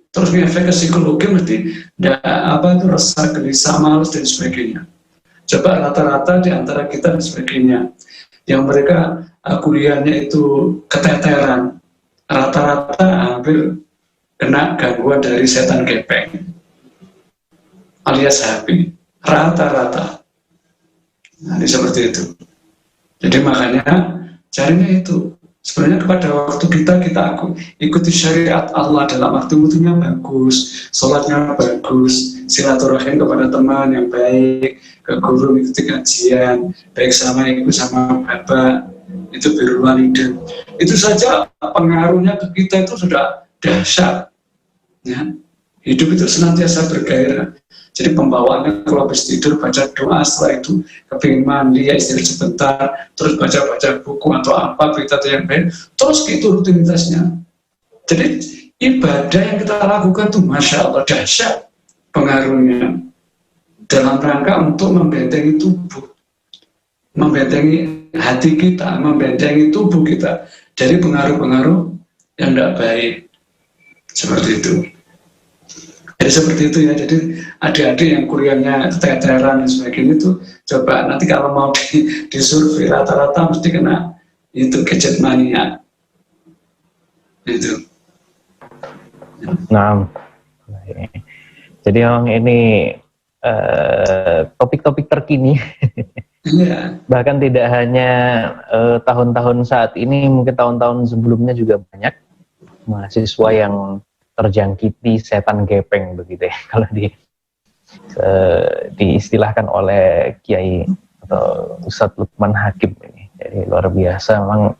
terus efek ke psikologi mesti itu resah, gelisah, malas dan sebagainya. Coba rata-rata di antara kita dan sebagainya yang mereka kuliahnya itu keteteran, rata-rata hampir kena gangguan dari setan gepeng alias HP, rata-rata. Nah, seperti itu. Jadi makanya carinya itu sebenarnya kepada waktu kita ikuti syariat Allah dalam waktu-waktunya bagus, sholatnya bagus, silaturahim kepada teman yang baik, ke guru ikuti kajian, baik sama ibu sama bapak, itu birrul walidain. Itu saja pengaruhnya ke kita itu sudah dahsyat. Ya. Hidup itu senantiasa bergairah. Jadi pembawaannya kalau habis tidur baca doa, setelah itu kepingin mandi, ya istirahat sebentar, terus baca-baca buku atau apa berita yang baik, terus gitu rutinitasnya. Jadi ibadah yang kita lakukan tuh Masya Allah dahsyat pengaruhnya dalam rangka untuk membentengi tubuh, membentengi hati kita, membentengi tubuh kita dari pengaruh-pengaruh yang tidak baik. Seperti itu. Jadi seperti itu ya, jadi adik-adik yang kuliahnya keteteran dan sebagainya itu coba nanti kalau mau disurvei rata-rata mesti kena itu gadget mania itu. Nah, jadi memang ini topik-topik terkini. Ya. Bahkan tidak hanya tahun-tahun saat ini, mungkin tahun-tahun sebelumnya juga banyak mahasiswa yang terjangkiti setan gepeng begitu ya, kalau diistilahkan oleh Kiai atau Ustadz Lukman Hakim ini. Jadi luar biasa memang.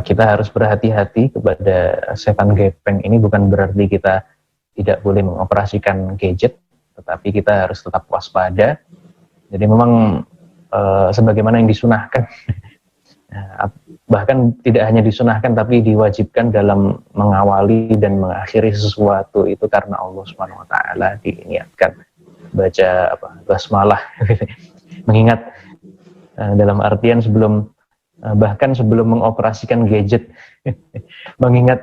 Kita harus berhati-hati kepada setan gepeng ini, bukan berarti kita tidak boleh mengoperasikan gadget, tetapi kita harus tetap waspada. Jadi memang sebagaimana yang disunahkan, bahkan tidak hanya disunahkan tapi diwajibkan dalam mengawali dan mengakhiri sesuatu itu karena Allah Subhanahu wa taala diniatkan baca basmalah. Mengingat dalam artian bahkan sebelum mengoperasikan gadget mengingat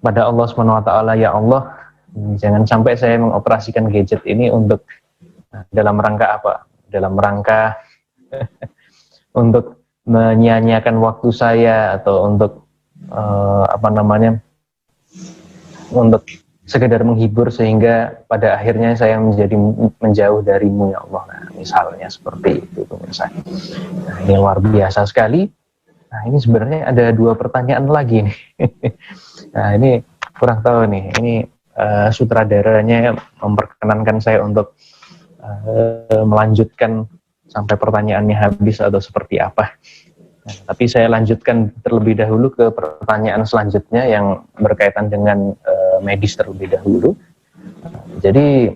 pada Allah Subhanahu wa taala, ya Allah, jangan sampai saya mengoperasikan gadget ini untuk dalam rangka apa? Dalam rangka untuk menyia-nyiakan waktu saya atau untuk untuk sekedar menghibur sehingga pada akhirnya saya menjauh darimu ya Allah. Nah, misalnya seperti itu pemirsa. Nah, ini luar biasa sekali. Nah, ini sebenarnya ada dua pertanyaan lagi nih. Nah, ini kurang tahu nih. Ini sutradaranya memperkenankan saya untuk melanjutkan sampai pertanyaannya habis atau seperti apa. Nah, tapi saya lanjutkan terlebih dahulu ke pertanyaan selanjutnya yang berkaitan dengan medis terlebih dahulu. Jadi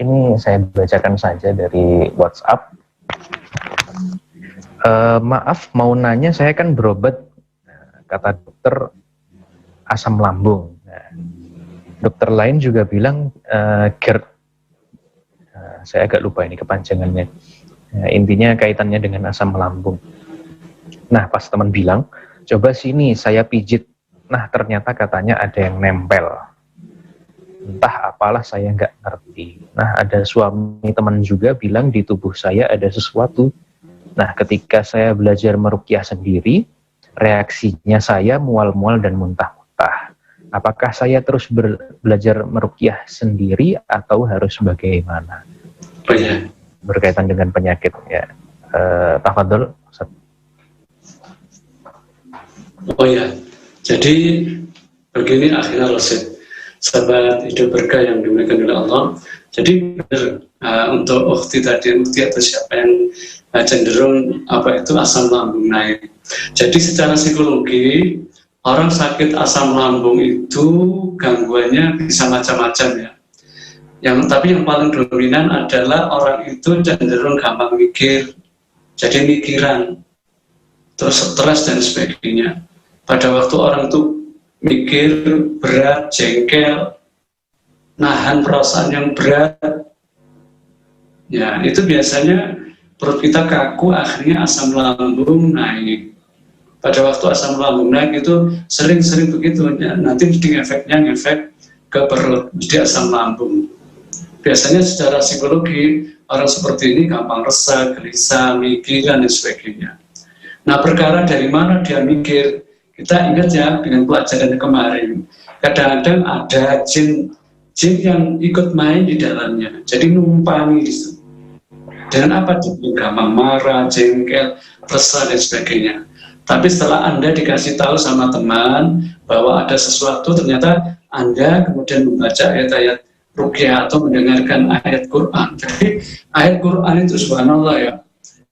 ini saya bacakan saja dari WhatsApp. Maaf, mau nanya, saya kan berobat, kata dokter, asam lambung. Nah, dokter lain juga bilang GERD. Saya agak lupa ini kepanjangannya. Intinya kaitannya dengan asam lambung. Nah, pas teman bilang, coba sini saya pijit, nah ternyata katanya ada yang nempel, entah apalah saya nggak ngerti. Nah ada suami teman juga bilang di tubuh saya ada sesuatu. Nah ketika saya belajar meruqyah sendiri, reaksinya saya mual-mual dan muntah-muntah. Apakah saya terus belajar meruqyah sendiri atau harus bagaimana? Oh ya. Berkaitan dengan penyakit ya. Tafadhol. Oh ya, jadi begini akhirnya Rasid, sahabat hidup berkah yang dimuliakan oleh Allah. Jadi benar untuk ukhti tadi, ukhti atau siapa yang cenderung itu asam lambung naik. Jadi secara psikologi orang sakit asam lambung itu gangguannya bisa macam-macam ya. Tapi yang paling dominan adalah orang itu cenderung gampang mikir, jadi mikiran, terus stres dan sebagainya. Pada waktu orang itu mikir berat, jengkel, nahan perasaan yang berat, ya itu biasanya perut kita kaku, akhirnya asam lambung naik. Pada waktu asam lambung naik itu sering-sering begitu, ya, nanti mesti ngefek ke perut, mesti asam lambung. Biasanya secara psikologi orang seperti ini gampang resah, gelisah, mikir dan sebagainya. Nah perkara dari mana dia mikir? Kita ingat ya dengan pelajaran kemarin, kadang-kadang ada jin yang ikut main di dalamnya, jadi numpangi di situ. Dengan apa? Dia gampang marah, jengkel, resah dan sebagainya. Tapi setelah Anda dikasih tahu sama teman bahwa ada sesuatu, ternyata Anda kemudian membaca ayat-ayat ruqyah atau mendengarkan ayat Quran. Jadi ayat Quran itu subhanallah ya,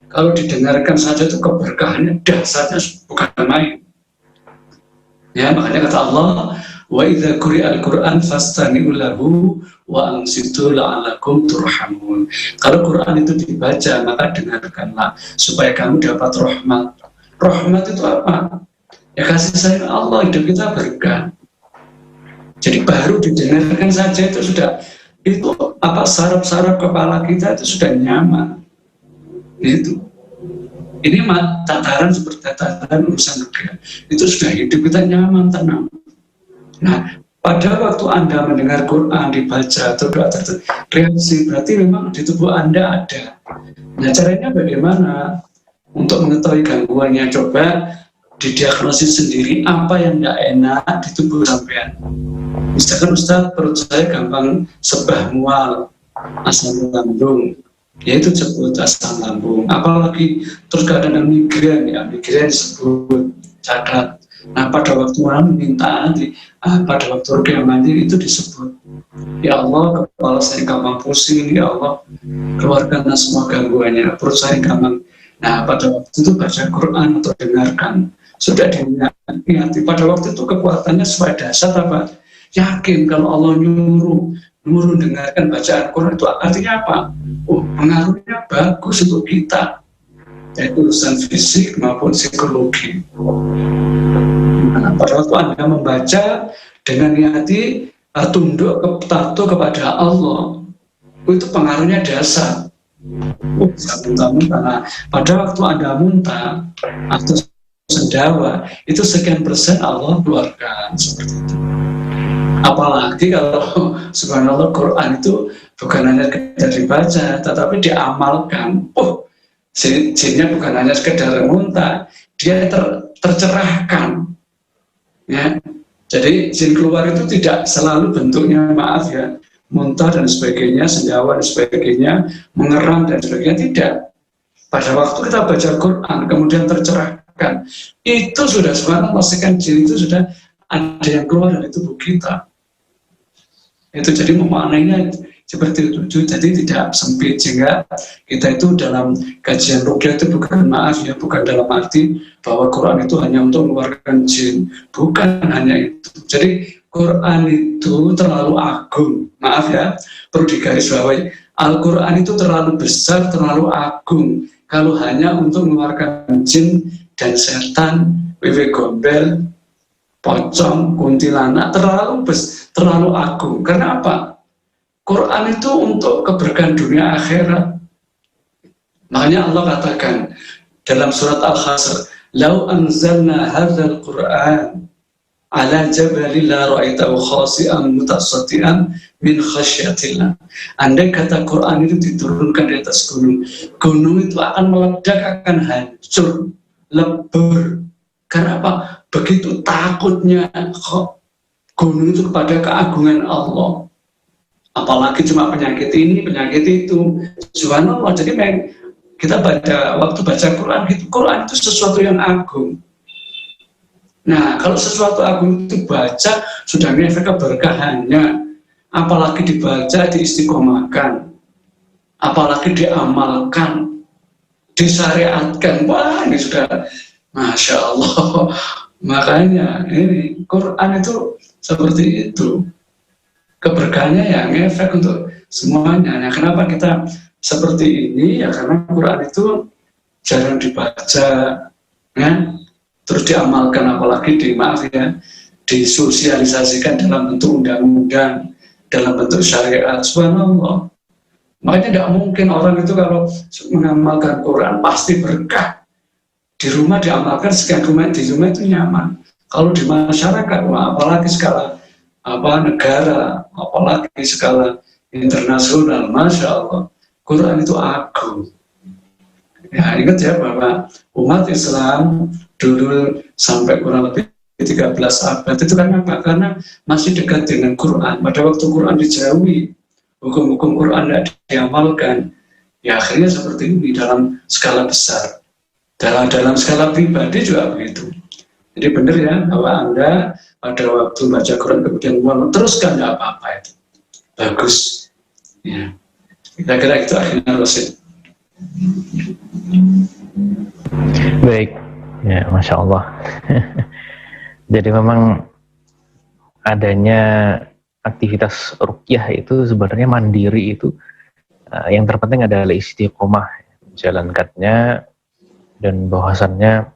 kalau didengarkan saja itu keberkahannya dahsyatnya bukan main. Ya, makanya kata Allah, wa idza quri'al Qur'an fastami'u lahu wa ansitu la'allakum turhamun. Kalau Quran itu dibaca, maka dengarkanlah supaya kamu dapat rahmat. Rahmat itu apa? Ya kasih sayang Allah, hidup kita berkah. Jadi baru didengarkan saja itu sudah, itu saraf-saraf kepala kita itu sudah nyaman. Itu. Ini tataran seperti tataran urusan negara. Itu sudah hidup kita nyaman, tenang. Nah, pada waktu Anda mendengar Quran dibaca atau doa tertentu, reaksi berarti memang di tubuh Anda ada. Nah, caranya bagaimana? Untuk mengetahui gangguannya, coba didiagnosis sendiri apa yang tidak enak di tubuh sampean. Misalkan Ustaz, perut saya gampang sebah mual, asam lambung, yaitu disebut asam lambung. Apalagi terus kadang-kadang migrain, ya migrain disebut cacat. Nah pada waktu orang minta nanti, pada waktu ruqyah mandiri itu disebut, ya Allah kepala saya gampang pusing, ya Allah keluarkanlah semua gangguannya, perut saya gampang. Nah pada waktu itu baca Quran atau dengarkan, sudah diniati. Pada waktu itu kekuatannya sesuai dasar apa? Yakin kalau Allah nyuruh dengarkan bacaan Quran itu artinya apa? Oh, pengaruhnya bagus untuk kita, yaitu urusan fisik maupun psikologi. Nah, pada waktu Anda membaca dengan niati tunduk taat kepada Allah, itu pengaruhnya dasar. Bisa muntah-muntah. Nah, pada waktu Anda muntah atau sendawa, itu sekian persen Allah keluarkan seperti itu. Apalagi kalau subhanallah Quran itu bukan hanya sekedar dibaca, tetapi diamalkan. Jinnya bukan hanya sekedar muntah, dia tercerahkan. Ya. Jadi jin keluar itu tidak selalu bentuknya maaf ya, muntah dan sebagainya, sendawa dan sebagainya, mengerang dan sebagainya, tidak. Pada waktu kita baca Quran kemudian tercerahkan, itu sudah subhanallah sekian jin itu sudah ada yang keluar dari tubuh kita. Itu jadi memaknainya seperti itu. Jadi tidak sempit, sehingga kita itu dalam kajian ruqyah itu bukan maaf ya, bukan dalam arti bahwa Quran itu hanya untuk mengeluarkan jin, bukan hanya itu. Jadi Quran itu terlalu agung, maaf ya, perlu digarisbawahi. Al-Quran itu terlalu besar, terlalu agung kalau hanya untuk mengeluarkan jin dan setan, wewe gombel, pocong, kuntilanak, terlalu agung. Karena apa? Quran itu untuk keberkahan dunia akhirat. Makanya Allah katakan dalam surat Al-Hasr, "Lau anzalna hadzal Qur'an ala jabalin la ra'aitahu khashi'an mutasaddian min khasyatillah." Andai kata Quran itu diturunkan di atas gunung, gunung itu akan meledak, akan hancur, lebur. Karena apa? Begitu takutnya gunung itu kepada keagungan Allah. Apalagi cuma penyakit ini, penyakit itu. Subhanallah. Jadi kita waktu baca Quran itu sesuatu yang agung. Nah, kalau sesuatu agung itu baca, sudah ngefek keberkahannya. Apalagi dibaca, diistiqomahkan. Apalagi diamalkan, disyariatkan. Wah, ini sudah Masya Allah. Makanya ini Quran itu seperti itu. Keberkahannya ya ngefek untuk semuanya. Nah, kenapa kita seperti ini? Ya karena Quran itu jarang dibaca, ya, terus diamalkan, apalagi disosialisasikan dalam bentuk undang-undang, dalam bentuk syariat. Subhanallah. Makanya tidak mungkin orang itu kalau mengamalkan Quran pasti berkah. Di rumah diamalkan, sekian rumah di rumah itu nyaman. Kalau di masyarakat, apalagi skala negara, apalagi skala internasional, Masya Allah, Quran itu agung. Ya, ingat ya bahwa umat Islam dulu sampai kurang lebih 13 abad itu karena masih dekat dengan Quran. Pada waktu Quran dijauhi, hukum-hukum Quran tidak diamalkan, ya akhirnya seperti ini dalam skala besar. Dalam skala pribadi juga begitu. Jadi benar ya bahwa Anda pada waktu baca Quran kemudian mau teruskan, nggak apa-apa itu. Bagus. Ya. Kira-kira itu akhirnya Rosid. Baik, ya Masya Allah. Jadi memang adanya aktivitas ruqyah itu sebenarnya mandiri itu yang terpenting adalah istiqomah, jalankannya, dan bahwasannya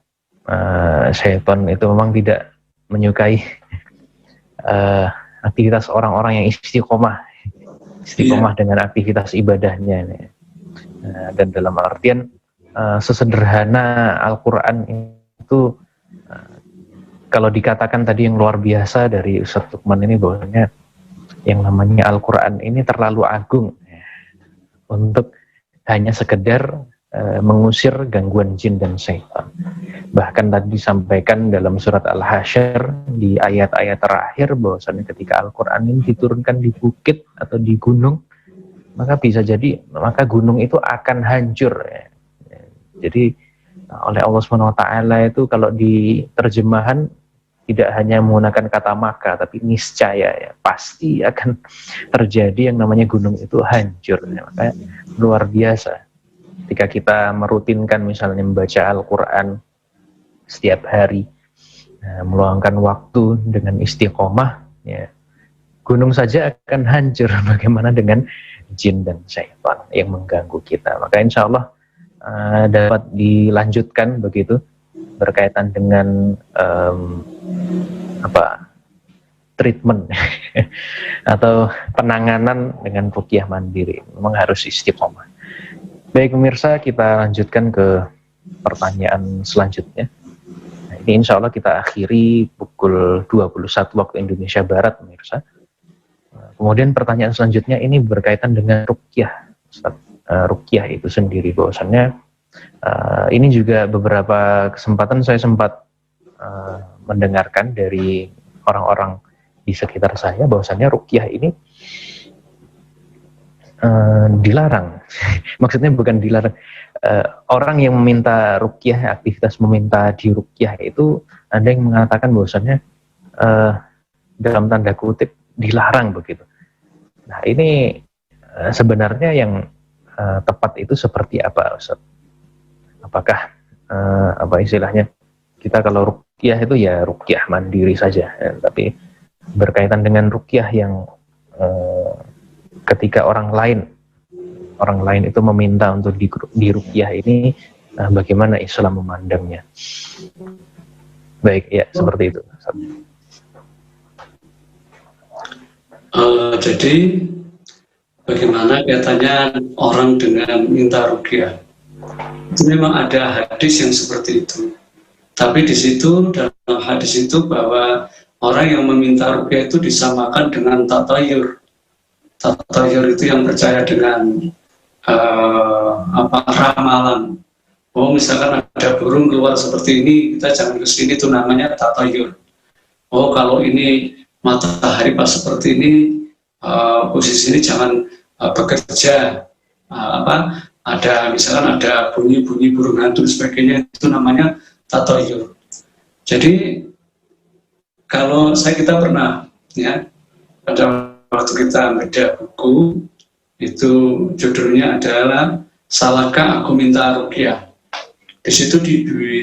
syaitan itu memang tidak menyukai aktivitas orang-orang yang istiqomah dengan aktivitas ibadahnya. Dan dalam artian sesederhana Al-Quran itu kalau dikatakan tadi yang luar biasa dari Ustaz Lukman ini, bahwasanya yang namanya Al-Quran ini terlalu agung untuk hanya sekedar mengusir gangguan jin dan syaitan. Bahkan tadi disampaikan dalam surat Al-Hasyr di ayat-ayat terakhir bahwasanya ketika Al-Quran ini diturunkan di bukit atau di gunung, maka bisa jadi gunung itu akan hancur. Jadi oleh Allah SWT itu kalau di terjemahan tidak hanya menggunakan kata maka, tapi niscaya, ya, pasti akan terjadi yang namanya gunung itu hancur. Makanya luar biasa ketika kita merutinkan misalnya membaca Al-Quran setiap hari, meluangkan waktu dengan istiqomah, ya, gunung saja akan hancur. Bagaimana dengan jin dan syaitan yang mengganggu kita? Maka insya Allah dapat dilanjutkan begitu berkaitan dengan treatment atau penanganan dengan ruqyah mandiri. Memang harus istiqomah. Baik pemirsa, kita lanjutkan ke pertanyaan selanjutnya. Nah, ini insya Allah kita akhiri pukul 21 waktu Indonesia Barat pemirsa. Kemudian pertanyaan selanjutnya ini berkaitan dengan ruqyah. Ruqyah itu sendiri, bahwasannya ini juga beberapa kesempatan saya sempat mendengarkan dari orang-orang di sekitar saya bahwasannya ruqyah ini dilarang. Maksudnya bukan dilarang, orang yang meminta ruqyah, aktivitas meminta di ruqyah itu ada yang mengatakan bahwasannya dalam tanda kutip dilarang begitu. Nah ini sebenarnya yang tepat itu seperti apa, Ustaz? Apakah apa istilahnya, kita kalau ruqyah itu ya ruqyah mandiri saja, tapi berkaitan dengan ruqyah yang ketika orang lain itu meminta untuk di ruqyah ini, bagaimana Islam memandangnya? Baik, ya seperti itu. Jadi bagaimana katanya orang dengan minta ruqyah? Itu memang ada hadis yang seperti itu. Tapi di situ dalam hadis itu bahwa orang yang meminta ruqyah itu disamakan dengan tatayur. Tatayur itu yang percaya dengan ramalan. Oh, misalkan ada burung keluar seperti ini, kita jangan ke sini, itu namanya tatayur. Oh, kalau ini matahari pas seperti ini, posisi ini jangan bekerja. Ada misalkan ada bunyi-bunyi burung hantu dan sebagainya, itu namanya tatayur. Jadi kalau kita pernah ya pada waktu kita beda buku itu judulnya adalah Salahkah Aku Minta Ruqyah. Di situ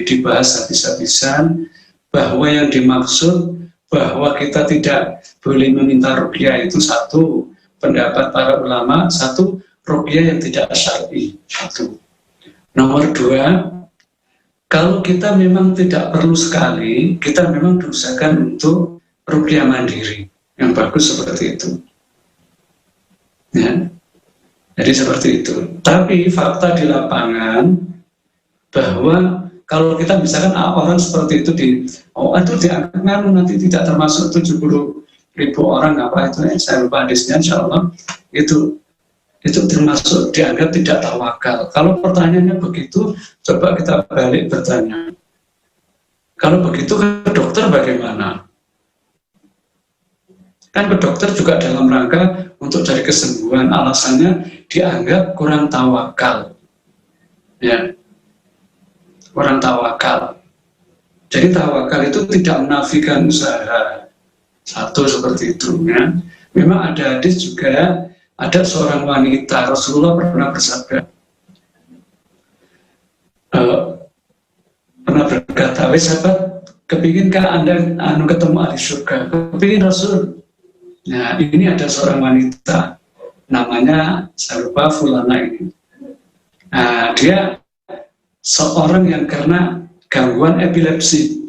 dibahas habis-habisan bahwa yang dimaksud bahwa kita tidak boleh meminta ruqyah itu satu, pendapat para ulama, satu, ruqyah yang tidak syar'i, satu. Nomor dua, kalau kita memang tidak perlu sekali, kita memang diusahakan untuk ruqyah mandiri, yang bagus seperti itu. Ya. Jadi seperti itu. Tapi fakta di lapangan bahwa kalau kita misalkan orang seperti itu itu dianggap nanti tidak termasuk 70.000 orang apa itu saya lupa hadisnya, insya Allah itu termasuk dianggap tidak tawakal. Kalau pertanyaannya begitu, coba kita balik bertanya, kalau begitu ke dokter bagaimana? Kan ke dokter juga dalam rangka untuk cari kesembuhan, alasannya dianggap kurang tawakal, ya. Orang tawakal. Jadi tawakal itu tidak menafikan usaha. Satu seperti itu ya. Memang ada hadis juga, ada seorang wanita, Rasulullah pernah bersabda, pernah berkata, "Wahai sahabat, kepinginkah Anda ketemu ahli surga?" Kepingin Rasul. Nah, ini ada seorang wanita, namanya saya lupa fulana ini. Nah, dia seorang yang karena gangguan epilepsi.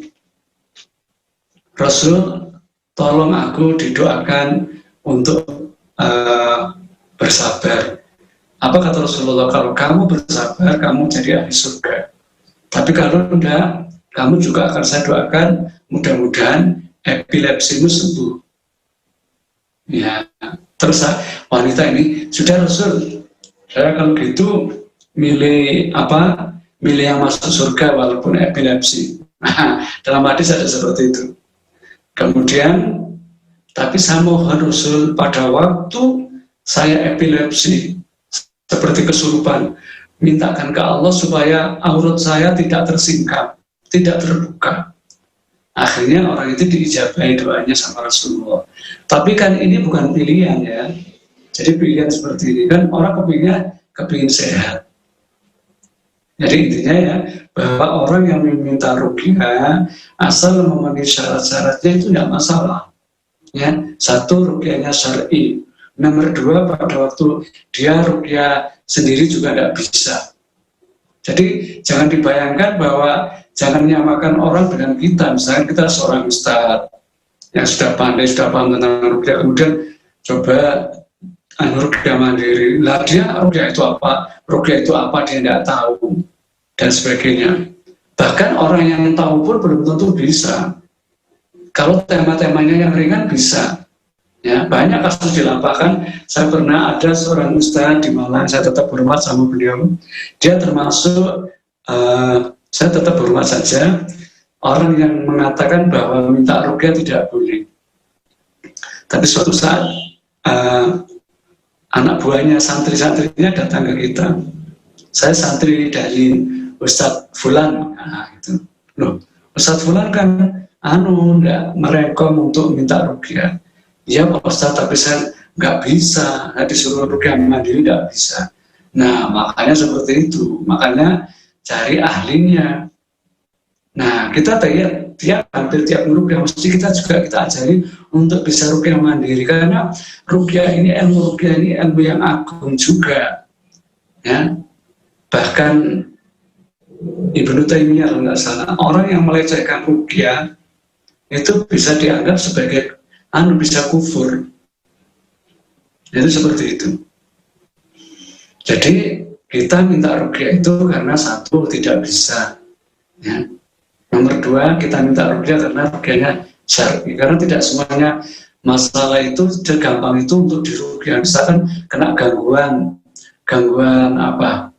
Rasul, tolong aku didoakan untuk bersabar. Apa kata Rasulullah? Kalau kamu bersabar, kamu jadi ahli surga. Tapi kalau tidak, kamu juga akan saya doakan, mudah-mudahan epilepsimu sembuh. Ya, terus wanita ini, sudah Rasul, saya kalau gitu milih yang masuk surga walaupun epilepsi. Dalam hadis ada seperti itu. Kemudian, tapi saya mohon Rasul, pada waktu saya epilepsi seperti kesurupan, mintakan ke Allah supaya aurat saya tidak tersingkap, tidak terbuka. Akhirnya orang itu diijabahi doanya sama Rasulullah. Tapi kan ini bukan pilihan ya. Jadi pilihan seperti ini kan orang kepingin sehat. Jadi intinya ya, bahwa orang yang meminta ruqyah asal memenuhi syarat-syaratnya itu tidak masalah. Ya, satu, ruqyahnya syar'i. Nomor dua, pada waktu dia ruqyah sendiri juga tidak bisa. Jadi jangan dibayangkan bahwa jangan menyamakan orang dengan kita. Misalnya kita seorang ustadz yang sudah pandai, sudah paham tentang ruqyah, kemudian coba ruqyah mandiri. Lah dia ruqyah itu apa? Ruqyah itu apa dia tidak tahu. Dan sebagainya. Bahkan orang yang tahu pun belum tentu bisa. Kalau tema-temanya yang ringan bisa. Ya, banyak kasus di lapangan. Saya pernah ada seorang ustaz di Malang, saya tetap hormat sama beliau. Dia termasuk, saya tetap hormat saja, orang yang mengatakan bahwa minta ruqyah tidak boleh. Tapi suatu saat anak buahnya, santri-santrinya datang ke kita. Saya santri dari Ustadz Fulan, gitu. Loh, Ustadz Fulan kan enggak merekom untuk minta ruqyah. Ya Pak Ustadz, tapi saya nggak bisa, disuruh ruqyah mandiri nggak bisa. Nah, makanya seperti itu, makanya cari ahlinya. Nah, kita hampir tiap ruqyah mesti kita ajari untuk bisa ruqyah mandiri, karena ruqyah ini ilmu yang agung juga, ya. Bahkan Ibnu Taimiyah kalau nggak salah, orang yang melecehkan ruqyah itu bisa dianggap sebagai bisa kufur. Itu seperti itu. Jadi kita minta ruqyah itu karena satu, tidak bisa, ya. Nomor dua, kita minta ruqyah karena ruqyahnya syar'i. Karena tidak semuanya masalah itu gampang itu untuk diruqyah. Misalkan kena gangguan apa,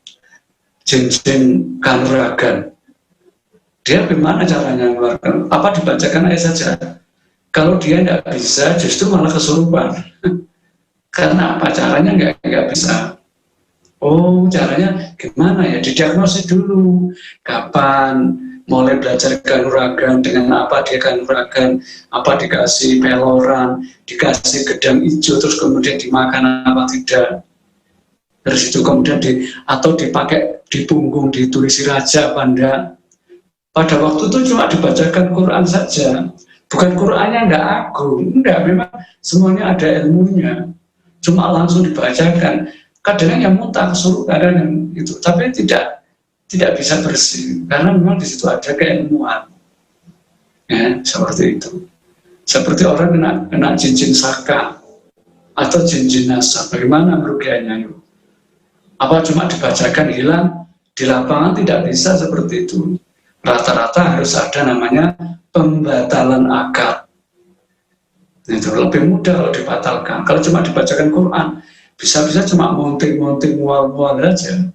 jin-jin kanuragan. Dia bagaimana caranya mengeluarkan? Apa dibacakan ayat saja? Kalau dia tidak bisa, justru malah kesurupan. Karena apa? Caranya nggak bisa. Oh, caranya gimana ya? Didiagnosis dulu. Kapan mulai belajar kanuragan, dengan apa dia kanuragan, apa dikasih peloran, dikasih gedang hijau, terus kemudian dimakan apa tidak. Dari situ kemudian atau dipakai di punggung, ditulisi raja apa enggak. Pada waktu itu cuma dibacakan Quran saja, bukan Qurannya enggak agung, enggak, memang semuanya ada ilmunya, cuma langsung dibacakan. Kadang yang muntah kesuruh, kadang yang itu, tapi tidak bisa bersih, karena memang di situ ada keilmuan, ya, seperti itu. Seperti orang kena cincin saka atau cincin nasab, bagaimana merugiannya itu? Apa cuma dibacakan hilang? Di lapangan tidak bisa seperti itu. Rata-rata harus ada namanya pembatalan akad. Itu lebih mudah kalau dibatalkan. Kalau cuma dibacakan Quran, bisa-bisa cuma monting-monting mual-mual aja.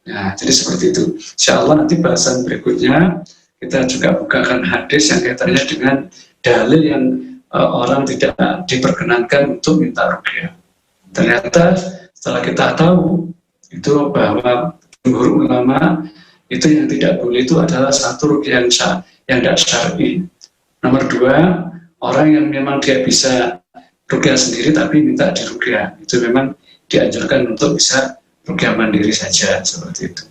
Nah, jadi seperti itu. Insya Allah nanti bahasan berikutnya kita juga bukakan hadis yang kaitannya dengan dalil yang orang tidak diperkenankan untuk minta ruqyah. Ternyata setelah kita tahu itu bahwa jumhur ulama itu yang tidak boleh itu adalah satu ruqyah yang tidak syar'i. Nomor dua, orang yang memang dia bisa ruqyah sendiri tapi minta diruqyah, itu memang dianjurkan untuk bisa ruqyah mandiri saja, seperti itu.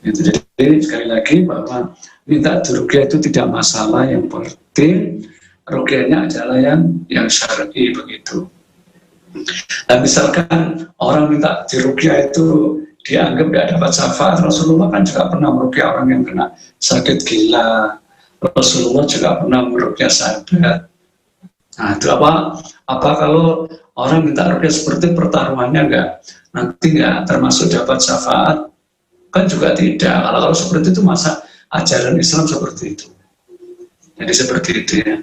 Jadi sekali lagi bahwa minta diruqyah itu tidak masalah, yang penting ruqyahnya adalah yang syar'i, begitu. Nah, misalkan orang minta diruqyah itu dianggap tidak dapat syafaat, Rasulullah kan juga pernah meruqyah orang yang kena sakit gila. Rasulullah juga pernah meruqyah sahabat. Nah, itu apa kalau orang minta ruqyah seperti pertaruhannya nanti nggak termasuk dapat syafaat? Kan juga tidak. Kalau seperti itu, masa ajaran Islam seperti itu? Jadi seperti itu, ya.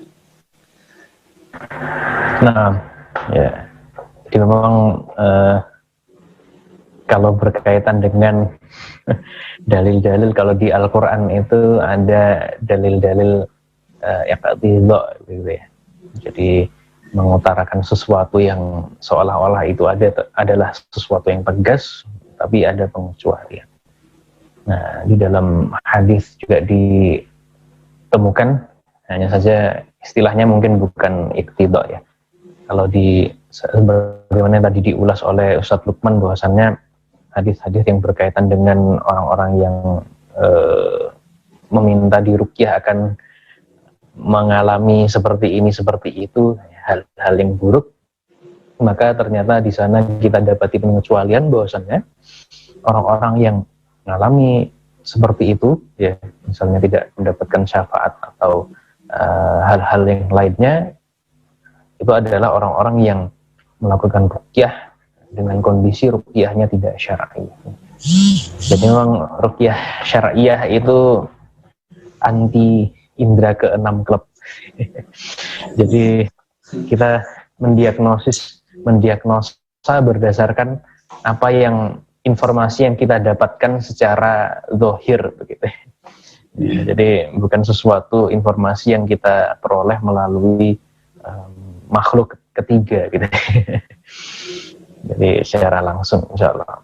Nah, ya. Jadi memang kalau berkaitan dengan dalil-dalil, kalau di Al-Quran itu ada dalil-dalil iqtidha, gitu ya. Jadi mengutarakan sesuatu yang seolah-olah itu adalah sesuatu yang tegas, tapi ada pengecualian. Nah, di dalam hadis juga ditemukan, hanya saja istilahnya mungkin bukan iqtidha, ya. Kalau sebagaimana tadi diulas oleh Ustadz Lukman, bahwasannya hadis-hadis yang berkaitan dengan orang-orang yang meminta diruqyah akan mengalami seperti ini, seperti itu, hal-hal yang buruk, maka ternyata di sana kita dapati pengecualian bahwasannya orang-orang yang mengalami seperti itu, ya, misalnya tidak mendapatkan syafaat atau hal-hal yang lainnya, itu adalah orang-orang yang melakukan ruqyah dengan kondisi ruqyahnya tidak syar'i. Jadi memang ruqyah syar'iyah itu anti indra keenam klub. Jadi kita mendiagnosa berdasarkan apa yang informasi yang kita dapatkan secara zahir, begitu. Jadi bukan sesuatu informasi yang kita peroleh melalui makhluk ketiga, gitu. Jadi secara langsung, insya Allah.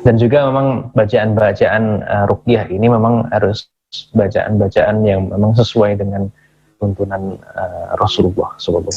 Dan juga memang bacaan-bacaan ruqyah ini memang harus bacaan-bacaan yang memang sesuai dengan tuntunan Rasulullah SAW.